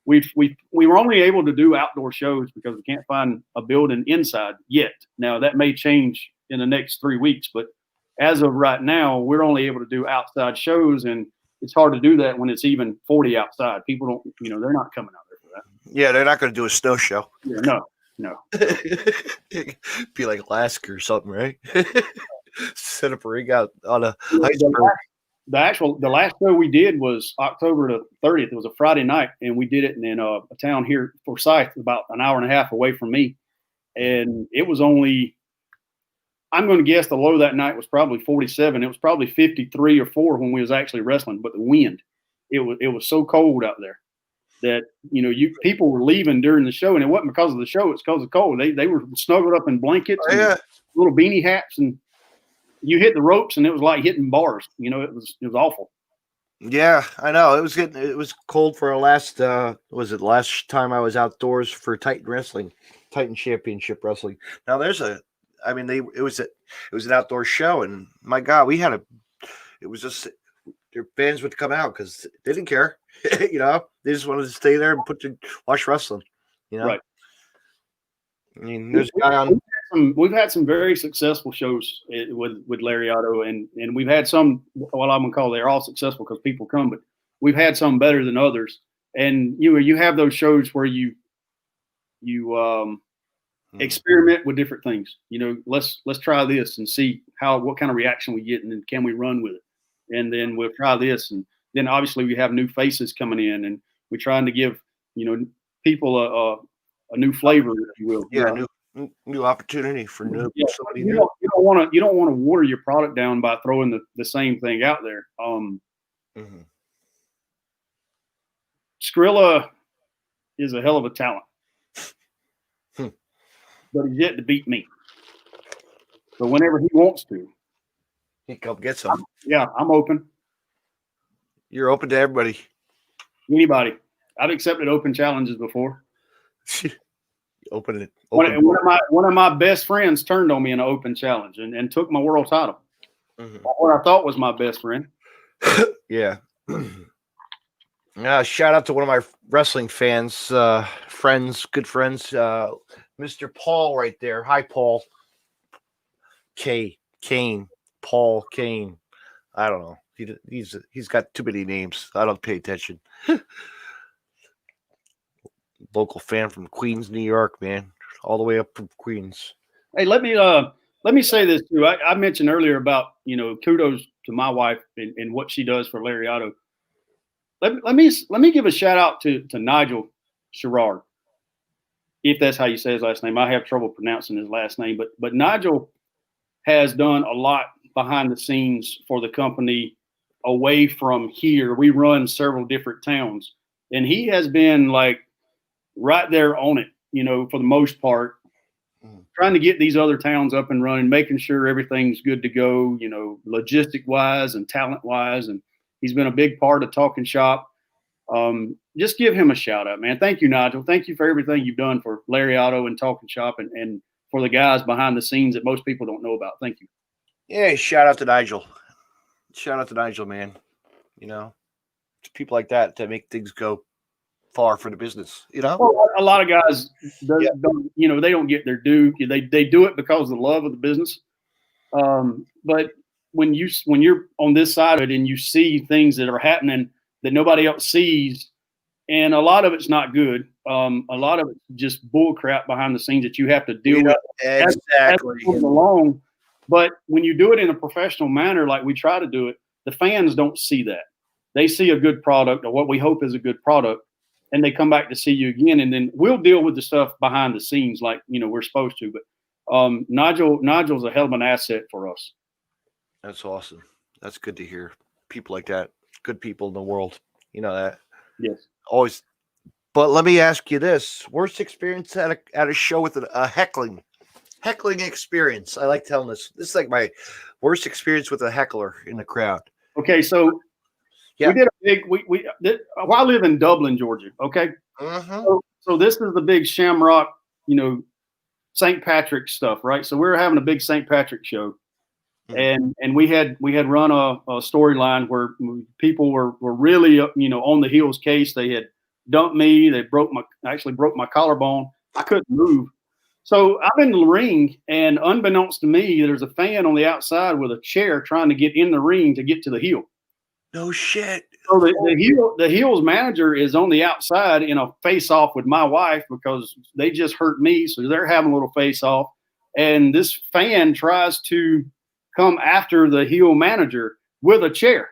C: we were only able to do outdoor shows because we can't find a building inside yet. Now that may change in the next 3 weeks, but as of right now, we're only able to do outside shows, and it's hard to do that when it's even 40 outside. People don't, they're not coming out there for that.
B: Yeah, they're not going to do a snow show.
C: Yeah, no.
B: Be like Alaska or something, right? Set up a ring out on a iceberg.
C: The last show we did was October the 30th. It was a Friday night, and we did it in a town here, Forsyth, about an hour and a half away from me. And it was only, I'm going to guess the low that night was probably 47. It was probably 53 or 4 when we was actually wrestling, but the wind, it was so cold out there that, people were leaving during the show, and it wasn't because of the show. It's because of cold. They were snuggled up in blankets, and little beanie hats, and you hit the ropes and it was like hitting bars. It was awful.
B: Yeah, I know. It was cold for our last, last time I was outdoors for Titan Championship Wrestling. Now it was an outdoor show, and my God, it was just their fans would come out because they didn't care. They just wanted to stay there and watch wrestling.
C: Right.
B: I mean, there's a guy on.
C: We've had some very successful shows with Larry Otto, and we've had some. Well, I'm gonna call they're all successful because people come, but we've had some better than others. And you have those shows where you experiment with different things. Let's try this and see what kind of reaction we get, and then can we run with it? And then we'll try this, and then obviously we have new faces coming in, and we're trying to give people a new flavor, if you will.
B: Yeah, new opportunity for new.
C: Yeah, you don't want to water your product down by throwing the same thing out there. Skrilla is a hell of a talent, but he's yet to beat me. So whenever he wants to,
B: he come get some.
C: I'm open.
B: You're open to everybody.
C: Anybody. I've accepted open challenges before.
B: Open it.
C: One of my best friends turned on me in an open challenge and took my world title. What I thought was my best friend.
B: Yeah. Shout out to one of my wrestling fans, good friends, Mr. Paul right there. Hi, Paul. Paul Kane. I don't know. He's got too many names. I don't pay attention. Local fan from Queens, New York, man, all the way up from Queens.
C: Hey, let me let me say this too. I mentioned earlier about, kudos to my wife and what she does for Larry Otto. Let me give a shout out to Nigel Sherrard, if that's how you say his last name. I have trouble pronouncing his last name, but Nigel has done a lot behind the scenes for the company away from here. We run several different towns, and he has been like right there on it, for the most part, trying to get these other towns up and running, making sure everything's good to go, logistic wise and talent wise. And he's been a big part of Talking Shop. Just give him a shout out, man. Thank you, Nigel. Thank you for everything you've done for Larry Otto and Talking Shop and for the guys behind the scenes that most people don't know about. Thank you.
B: Yeah, shout out to Nigel. Shout out to Nigel, man. It's people like that make things go far for the business.
C: Well, a lot of guys don't, they don't get their due. They do it because of the love of the business. But when you're on this side of it and you see things that are happening that nobody else sees, and a lot of it's not good. A lot of it's just bull crap behind the scenes that you have to deal with
B: exactly
C: as along. But when you do it in a professional manner, like we try to do it, the fans don't see that. They see a good product, or what we hope is a good product, and they come back to see you again. And then we'll deal with the stuff behind the scenes like, we're supposed to. But Nigel's a hell of an asset for us.
B: That's awesome. That's good to hear. People like that, good people in the world. That.
C: Yes.
B: Always. But let me ask you this. Worst experience at a show with a heckling experience. I like telling this. This is like my worst experience with a heckler in the crowd.
C: Okay, so we did a big. I live in Dublin, Georgia. Okay, so this is the big Shamrock, St. Patrick's stuff, right? So we were having a big St. Patrick show, and we had run a storyline where people were really on the heels case. They had dumped me. They broke my collarbone. I couldn't move. So I'm in the ring, and unbeknownst to me, there's a fan on the outside with a chair trying to get in the ring to get to the heel.
B: No shit.
C: So the heel's manager is on the outside in a face-off with my wife because they just hurt me, so they're having a little face-off. And this fan tries to come after the heel manager with a chair.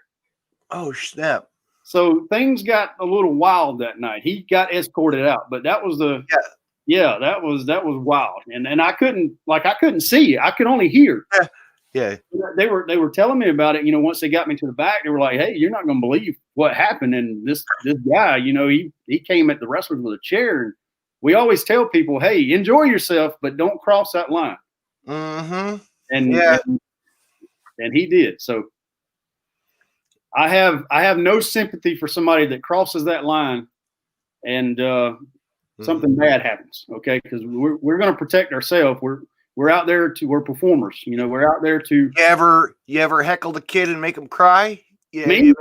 B: Oh, snap.
C: So things got a little wild that night. He got escorted out, but that was that was wild. And I couldn't see it. I could only hear.
B: Yeah.
C: They were telling me about it, once they got me to the back, they were like, "Hey, you're not going to believe what happened." And this guy, he came at the wrestlers with a chair. And we always tell people, "Hey, enjoy yourself, but don't cross that line."
B: Mm-hmm.
C: And he did. So I have no sympathy for somebody that crosses that line and something bad happens. Okay, because we're going to protect ourselves. We're out there we're performers. We're out there to.
B: You ever heckle the kid and make him cry? Yeah.
C: Me?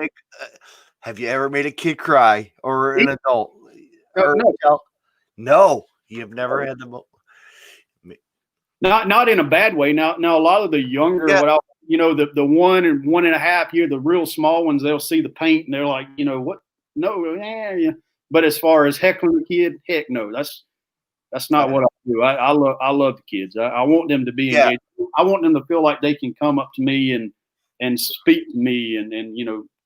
B: Have you ever made a kid cry or an adult?
C: No.
B: No, you've never had them.
C: Not in a bad way. Now a lot of the younger, the 1 and 1.5 the real small ones, they'll see the paint and they're like, what? No, yeah. But as far as heckling the kid, heck no, that's not what I do. I love the kids. I want them to be engaged. I want them to feel like they can come up to me and speak to me and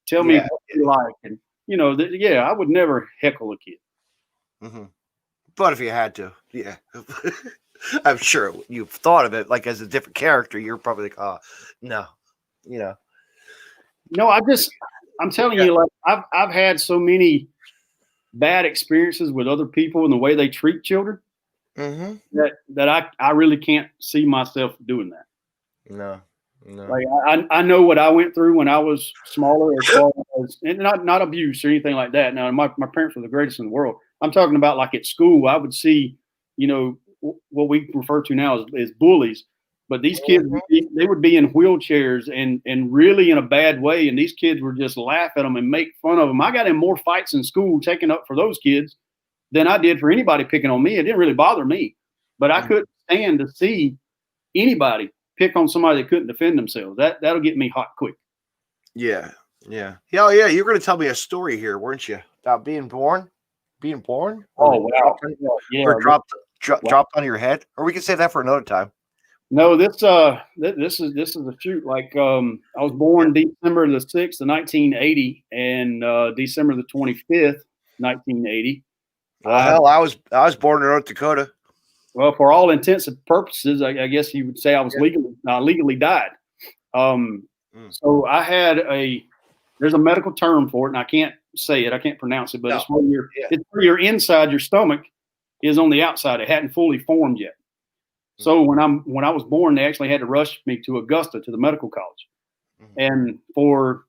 C: tell me what they like. And I would never heckle a kid.
B: Mm-hmm. But if you had to, yeah. I'm sure you've thought of it like as a different character. You're probably like, oh, no,
C: No, I'm telling you, like I've had so many bad experiences with other people and the way they treat children that I really can't see myself doing that.
B: No.
C: Like I know what I went through when I was smaller, as far as, and not abuse or anything like that. Now, my parents were the greatest in the world. I'm talking about like at school, I would see, what we refer to now as bullies. But these kids, they would be in wheelchairs and really in a bad way. And these kids would just laugh at them and make fun of them. I got in more fights in school taking up for those kids than I did for anybody picking on me. It didn't really bother me. But I couldn't stand to see anybody pick on somebody that couldn't defend themselves. That'll get me hot quick.
B: Yeah. Yeah. Oh, yeah. You were going to tell me a story here, weren't you? About being born? Oh,
C: wow.
B: Or dropped on your head? Or we can save that for another time.
C: No, this is a shoot. Like I was born December the 6th of 1980, and December the 25th, 1980.
B: Well, hell, I was born in North Dakota.
C: Well, for all intents and purposes, I guess you would say I was legally died. So I had there's a medical term for it, and I can't say it, I can't pronounce it, but it's where your inside your stomach is on the outside. It hadn't fully formed yet. So when I was born, they actually had to rush me to Augusta to the medical college, and for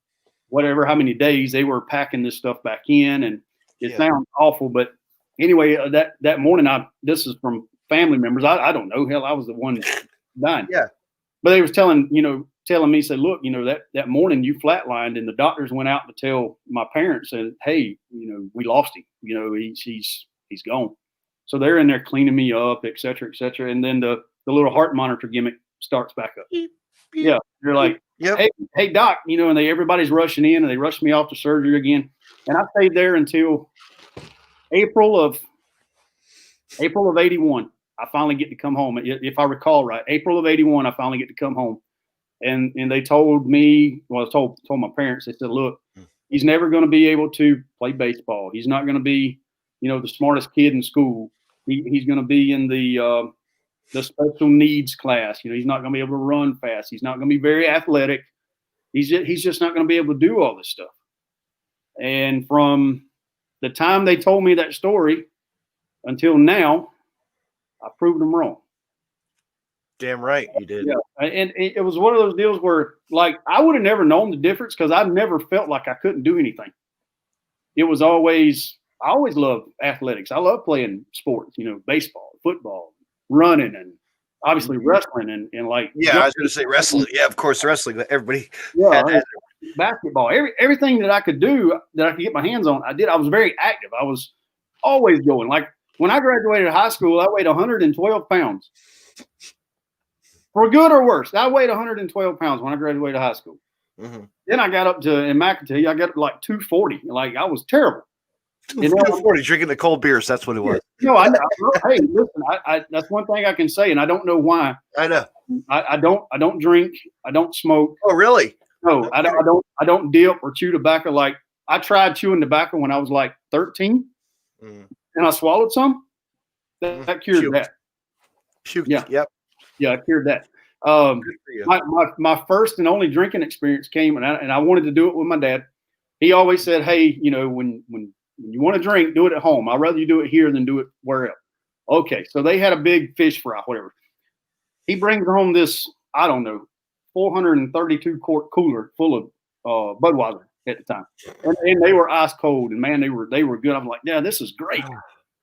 C: whatever how many days they were packing this stuff back in, and it sounds awful, but anyway, that morning, this is from family members. I don't know, hell, I was the one dying.
B: Yeah,
C: but they was telling me, said, look, that morning you flatlined, and the doctors went out to tell my parents, and hey, we lost him. He's gone. So they're in there cleaning me up, et cetera, and then the little heart monitor gimmick starts back up. Beep, beep, yeah, they're like, hey, doc, and everybody's rushing in, and they rushed me off to surgery again, and I stayed there until April of '81. I finally get to come home, if I recall right. April of '81, I finally get to come home, and they told me, well, I told my parents, they said, look, he's never going to be able to play baseball. He's not going to be the smartest kid in school. He's going to be in the special needs class. He's not going to be able to run fast. He's not going to be very athletic. He's just not going to be able to do all this stuff. And from the time they told me that story until now, I proved them wrong.
B: Damn right you did.
C: Yeah, and it was one of those deals where, like, I would have never known the difference because I've never felt like I couldn't do anything. It was always. I always loved athletics. I love playing sports, baseball, football, running, and obviously wrestling and like.
B: Yeah, I was going to say wrestling. Yeah, of course, wrestling. Everybody.
C: Yeah, basketball. Everything that I could do that I could get my hands on, I did. I was very active. I was always going. Like when I graduated high school, I weighed 112 pounds. For good or worse, I weighed 112 pounds when I graduated high school. Mm-hmm. Then I got up to in McAtee. I got up to like 240. Like I was terrible.
B: 240, drinking the cold beers. That's what it was.
C: Hey, listen. That's one thing I can say, and I don't know why.
B: I know.
C: I don't drink. I don't smoke.
B: Oh, really?
C: No, I don't. I don't dip or chew tobacco. Like I tried chewing tobacco when I was like 13, and I swallowed some. That cured that. Yeah. Yep. Yeah, I cured that. My first and only drinking experience came, and I wanted to do it with my dad. He always said, "Hey, when you want to drink, do it at home. I'd rather you do it here than do it where else." Okay, so they had a big fish fry, whatever. He brings home this, I don't know, 432 quart cooler full of Budweiser at the time, and they were ice cold. And man, they were good. I'm like, yeah, this is great.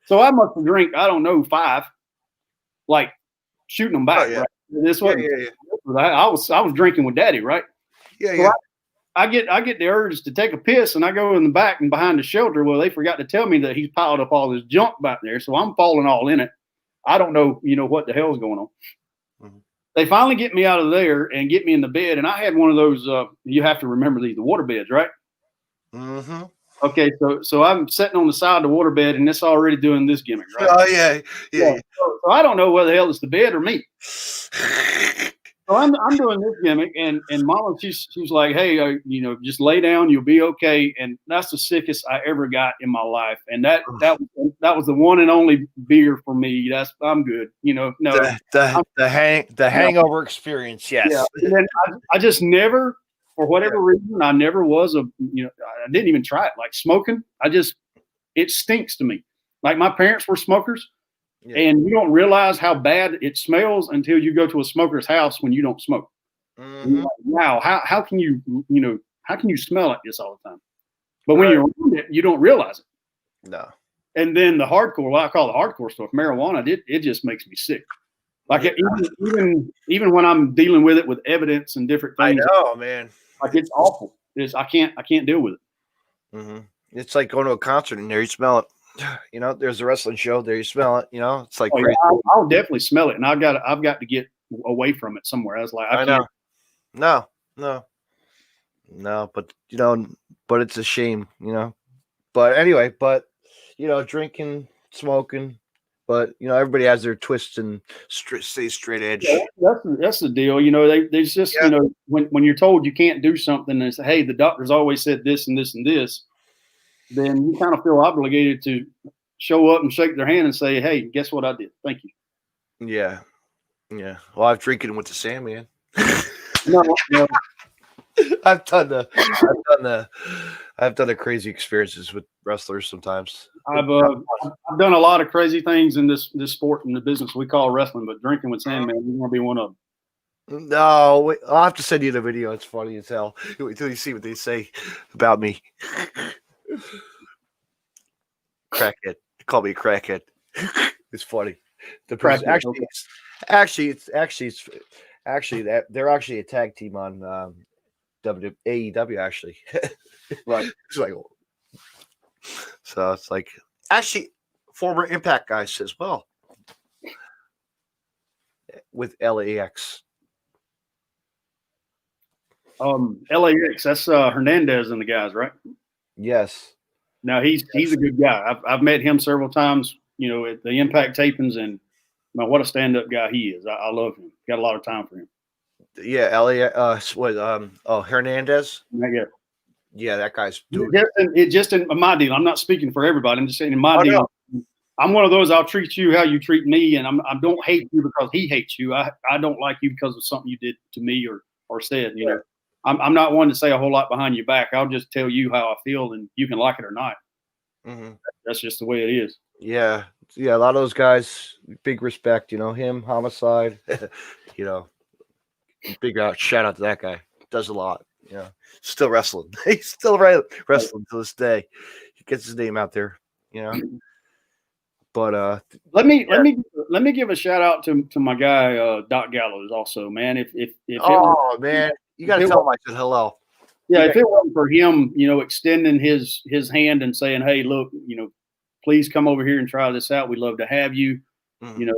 C: So I must have drank, I don't know, 5, like shooting them back. Oh, yeah. Right? This was I was drinking with Daddy, right? Yeah, so yeah. I get the urge to take a piss, and I go in the back and behind the shelter. Well, they forgot to tell me that he's piled up all this junk back there, so I'm falling all in it. I don't know, what the hell's going on. Mm-hmm. They finally get me out of there and get me in the bed, and I had one of those. You have to remember these, the water beds, right? Mm-hmm. Okay, so I'm sitting on the side of the water bed, and it's already doing this gimmick, right? Oh yeah. So I don't know whether the hell it's the bed or me. So I'm doing this gimmick, and Mama, she's like, hey, just lay down, you'll be okay. And that's the sickest I ever got in my life. And that was the one and only beer for me. I'm good. No,
B: the hangover experience. Yes. Yeah.
C: And then I just never, for whatever reason, I never was I didn't even try it. Like smoking, it stinks to me. Like my parents were smokers. Yeah. And you don't realize how bad it smells until you go to a smoker's house when you don't smoke. Mm-hmm. Like, wow, how can you how can you smell like this all the time? But when you're around it, you don't realize it. No. And then the hardcore, what I call the hardcore stuff, marijuana, it just makes me sick. Like even when I'm dealing with it with evidence and different things.
B: I know, man.
C: Like it's awful. I can't deal with it.
B: Mm-hmm. It's like going to a concert and there you smell it. There's a wrestling show. There you smell it. It's like crazy.
C: Yeah, I'll definitely smell it, and I've got to get away from it somewhere. I was like, I
B: know. No, but but it's a shame, But anyway, drinking, smoking, but everybody has their twists and stay straight edge.
C: Yeah, that's the deal. There's just when you're told you can't do something and say, hey, the doctor's always said this and this and this, then you kind of feel obligated to show up and shake their hand and say, hey, guess what I did? Thank you.
B: Yeah. Well, I've drinking with the Sandman.
C: No.
B: I've done the crazy experiences with wrestlers sometimes.
C: I've done a lot of crazy things in this sport and the business we call wrestling, but drinking with Sandman, you want to be one of them.
B: No, wait, I'll have to send you the video. It's funny as hell. Wait till you see what they say about me. Crackhead. They call me a crackhead. It's funny. The person actually that they're actually a tag team on AEW actually.
C: Right.
B: It's like, so it's like actually former Impact guys as well with LAX.
C: LAX, that's Hernandez and the guys, right?
B: Yes.
C: Now he's a good guy. I've met him several times, at the Impact tapings, and man, what a stand-up guy he is. I love him. Got a lot of time for him.
B: Yeah, Hernandez. Yeah, that guy's dude.
C: Just in my deal. I'm not speaking for everybody. I'm just saying in my deal. No. I'm one of those. I'll treat you how you treat me, and I don't hate you because he hates you. I don't like you because of something you did to me or said. You know, I'm not one to say a whole lot behind your back. I'll just tell you how I feel, and you can like it or not.
B: Mm-hmm.
C: That's just the way it is.
B: Yeah. A lot of those guys, big respect. Him, Homicide. Big shout out to that guy. Does a lot. Still wrestling. He's still wrestling to this day. He gets his name out there. But
C: let me give a shout out to my guy Doc Gallows also, man.
B: Man, you got to tell him I said hello.
C: Yeah, if it wasn't for him, extending his hand and saying, "Hey, look, please come over here and try this out. We'd love to have you." Mm-hmm.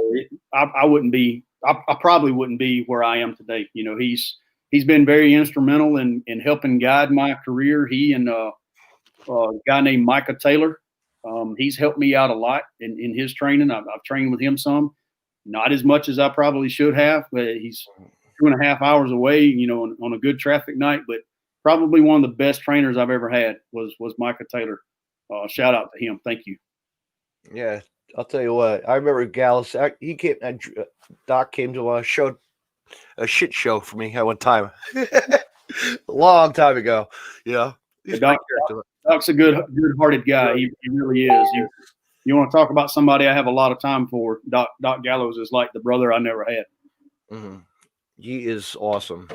C: I wouldn't be. I probably wouldn't be where I am today. He's been very instrumental in helping guide my career. He and a guy named Micah Taylor. He's helped me out a lot in his training. I've trained with him some, not as much as I probably should have, but he's 2.5 hours away, on a good traffic night, but probably one of the best trainers I've ever had was Micah Taylor. Shout out to him. Thank you.
B: Yeah. I'll tell you what, I remember Gallows. Doc came to a shit show for me at one time. A long time ago.
C: Doc's a good-hearted guy. He really is. You want to talk about somebody I have a lot of time for? Doc Gallows is like the brother I never had.
B: Mm-hmm. He is awesome.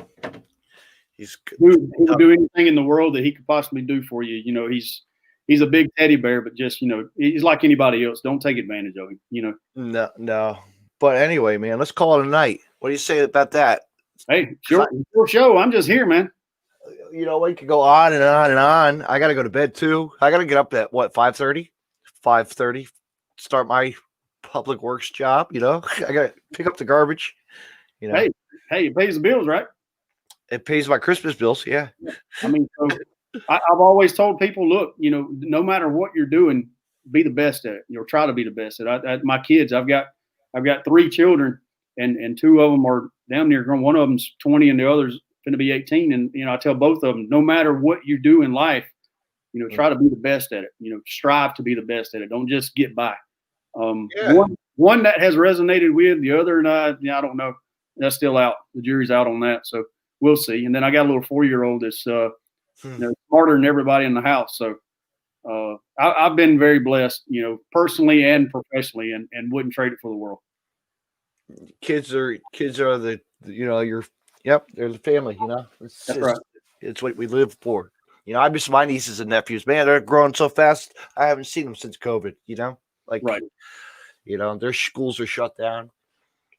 B: He
C: will do anything in the world that he could possibly do for you. He's a big teddy bear, but just he's like anybody else. Don't take advantage of him.
B: No. But anyway, man, let's call it a night. What do you say about that?
C: Hey, sure show. I'm just here, man.
B: We could go on and on and on. I got to go to bed too. I got to get up at 5:30? 5:30. Start my public works job. I got to pick up the garbage.
C: Hey, it pays the bills, right?
B: It pays my Christmas bills. Yeah.
C: I mean, so I've always told people, look, no matter what you're doing, be the best at it. Try to be the best at it. My kids, I've got 3 children, and 2 of them are damn near grown. One of them's 20, and the other's going to be 18. And I tell both of them, no matter what you do in life, try to be the best at it. Strive to be the best at it. Don't just get by. One that has resonated with the other, and I don't know. That's still out. The jury's out on that. So we'll see. And then I got a little 4-year-old that's smarter than everybody in the house. So I've been very blessed, personally and professionally, and wouldn't trade it for the world.
B: Kids are the they're the family.
C: That's right.
B: It's what we live for. I miss my nieces and nephews. Man, they're growing so fast. I haven't seen them since COVID.
C: Right.
B: Their schools are shut down.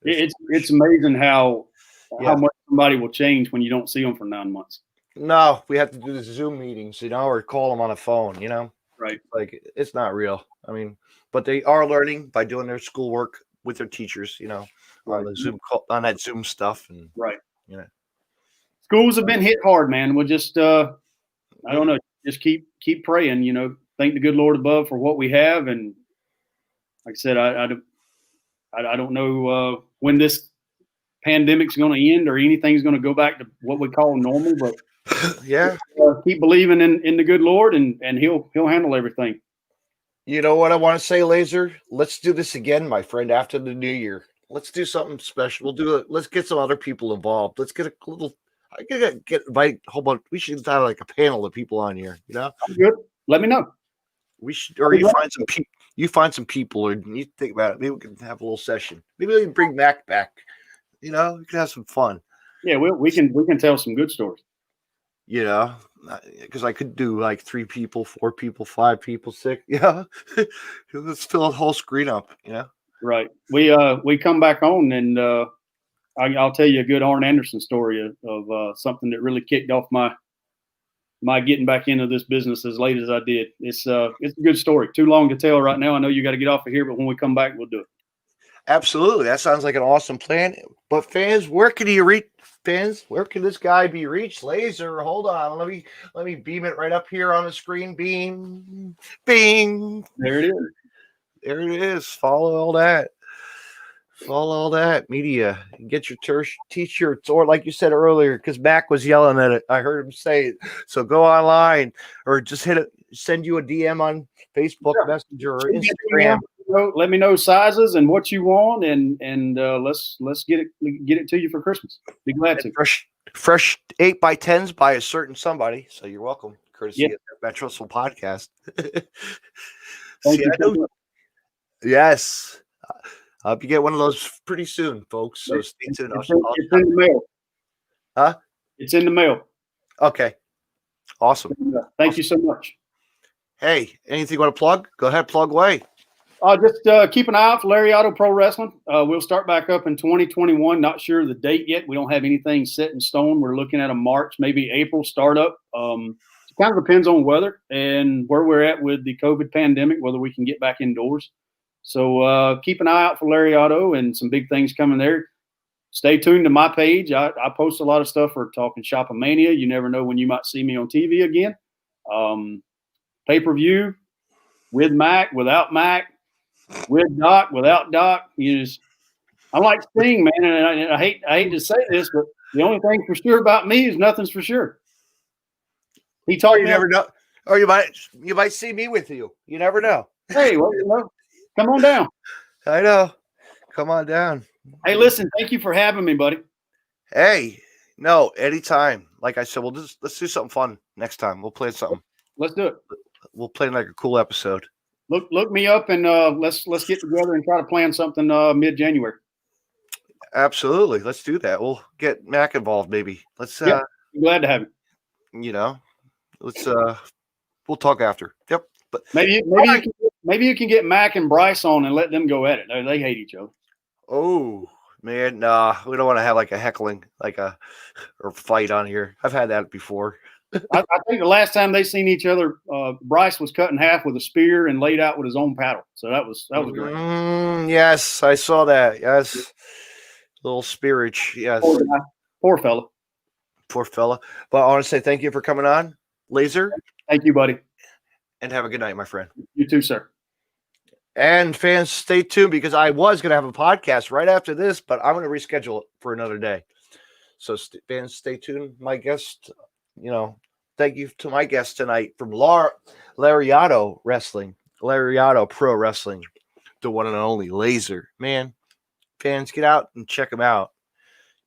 C: It's amazing how much somebody will change when you don't see them for 9 months.
B: No, we have to do the Zoom meetings, or call them on a phone,
C: Right.
B: Like, it's not real. I mean, but they are learning by doing their schoolwork with their teachers, on the Zoom call, on that Zoom stuff. And,
C: right. Schools have been hit hard, man. We'll just, I don't know, just keep praying, thank the good Lord above for what we have. And like I said, I don't know when this pandemic's going to end or anything's going to go back to what we call normal, but
B: Yeah.
C: Keep believing in the good Lord, and he'll handle everything.
B: You know what I want to say, Lazer? Let's do this again, my friend, after the new year. Let's do something special. We'll do it. Let's get some other people involved. Let's get a little. I gotta get invite a whole bunch. We should have like a panel of people on here. You know,
C: I'm good. Let me know.
B: we should, or you find some people. You find some people, or you think about it. Maybe we can have a little session. Maybe we can bring Mac back. You know, we can have some fun.
C: Yeah, we can tell some good stories.
B: You know, because I could do like 3 people, 4 people, 5 people, 6. Yeah, let's fill the whole screen up. You know,
C: right? We come back on, and I'll tell you a good Arn Anderson story of something that really kicked off my getting back into this business as late as I did. It's a good story. Too long to tell right now. I know you got to get off of here, but when we come back, we'll do it.
B: Absolutely, that sounds like an awesome plan. But fans, where can you reach? Fans, where can this guy be reached? Lazer, hold on. Let me beam it right up here on the screen. Beam, bing.
C: There it is.
B: There it is. Follow all that. Follow all that media. Get your t-shirts, or like you said earlier, because Mac was yelling at it. I heard him say it. So go online, or just send you a DM on Facebook Messenger or Instagram.
C: Let me know sizes and what you want, and let's get it to you for Christmas. Be glad to.
B: Fresh 8x10s by a certain somebody. So you're welcome. Courtesy of the Metro Soul Podcast.
C: Thank you.
B: Yes. I hope you get one of those pretty soon, folks. So stay tuned.
C: It's in the mail.
B: Huh?
C: It's in the mail.
B: Okay. Awesome.
C: Thank you so much.
B: Hey, anything you want to plug? Go ahead, plug away.
C: Just keep an eye out for Larry Otto Pro Wrestling. We'll start back up in 2021. Not sure of the date yet. We don't have anything set in stone. We're looking at a March, maybe April startup. It kind of depends on weather and where we're at with the COVID pandemic, whether we can get back indoors. So keep an eye out for Larry Otto and some big things coming there. Stay tuned to my page. I post a lot of stuff for Talking Shopomania. You never know when you might see me on TV again. Pay-per-view with Mac, without Mac, with Doc, without Doc. I'm like Sting, man, and I hate to say this, but the only thing for sure about me is nothing's for sure. He taught me.
B: You never know, or you might see me with you. You never know.
C: Hey, well, come on down.
B: I know. Come on down.
C: Hey, listen, thank you for having me, buddy.
B: Hey, no, anytime. Like I said, let's do something fun next time. We'll play something.
C: Let's do it.
B: We'll play like a cool episode.
C: Look me up, and let's get together and try to plan something mid-January.
B: Absolutely, let's do that. We'll get Mac involved, maybe. Let's.
C: I'm glad to have you.
B: You know, let's. We'll talk after. Yep. But
C: maybe you can get Mac and Bryce on and let them go at it. They hate each other.
B: Oh man, nah, we don't want to have like a heckling, or fight on here. I've had that before.
C: I think the last time they seen each other, Bryce was cut in half with a spear and laid out with his own paddle. So that was great.
B: Yes, I saw that. Yes, little spirich. Yes,
C: poor fella.
B: Poor fella. But I want to say thank you for coming on, Lazer.
C: Thank you, buddy.
B: And have a good night, my friend.
C: You too, sir.
B: And fans, stay tuned because I was going to have a podcast right after this, but I'm going to reschedule it for another day. So fans, stay tuned. My guest, thank you to my guest tonight from Lariato Wrestling, Lariato Pro Wrestling, the one and only Lazer. Man, fans, get out and check him out.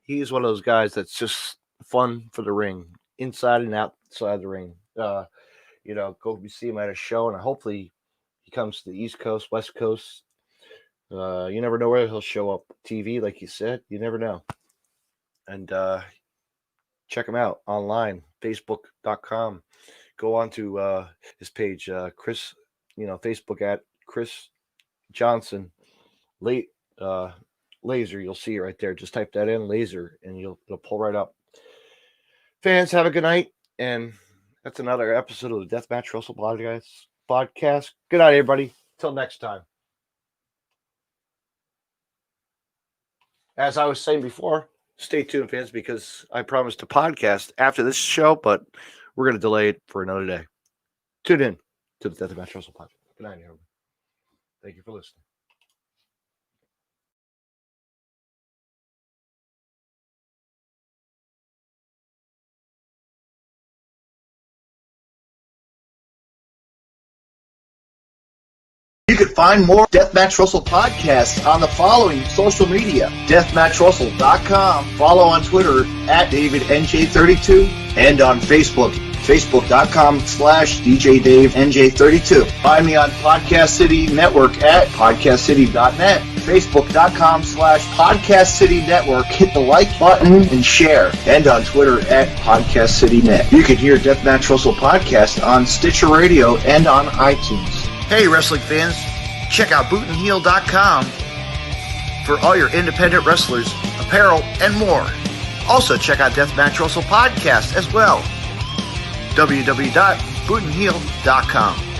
B: He's one of those guys that's just fun for the ring, inside and outside the ring. Go see him at a show, and hopefully he comes to the East Coast, West Coast. You never know where he'll show up. TV, like you said, you never know. And check him out online, facebook.com. Go on to his page, Chris, Facebook at Chris Johnson, Lazer. You'll see it right there. Just type that in, Lazer, and it'll pull right up. Fans, have a good night, and that's another episode of the Deathmatch Wrestle podcast. Good night, everybody. Till next time. As I was saying before, stay tuned, fans, because I promised to podcast after this show, but we're going to delay it for another day. Tune in to the Deathmatch Wrestle podcast. Good night, everybody. Thank you for listening. You can find more Deathmatch Russell podcasts on the following social media: deathmatchrussell.com, follow on Twitter at DavidNJ32, and on Facebook, facebook.com/DJDaveNJ32. Find me on Podcast City Network at podcastcity.net, facebook.com/Podcast City Network. Hit the like button and share, and on Twitter at Podcast City Net. You can hear Deathmatch Russell podcast on Stitcher Radio and on iTunes. Hey, wrestling fans, check out bootandheel.com for all your independent wrestlers, apparel, and more. Also, check out Deathmatch Russell podcast as well. www.bootandheel.com.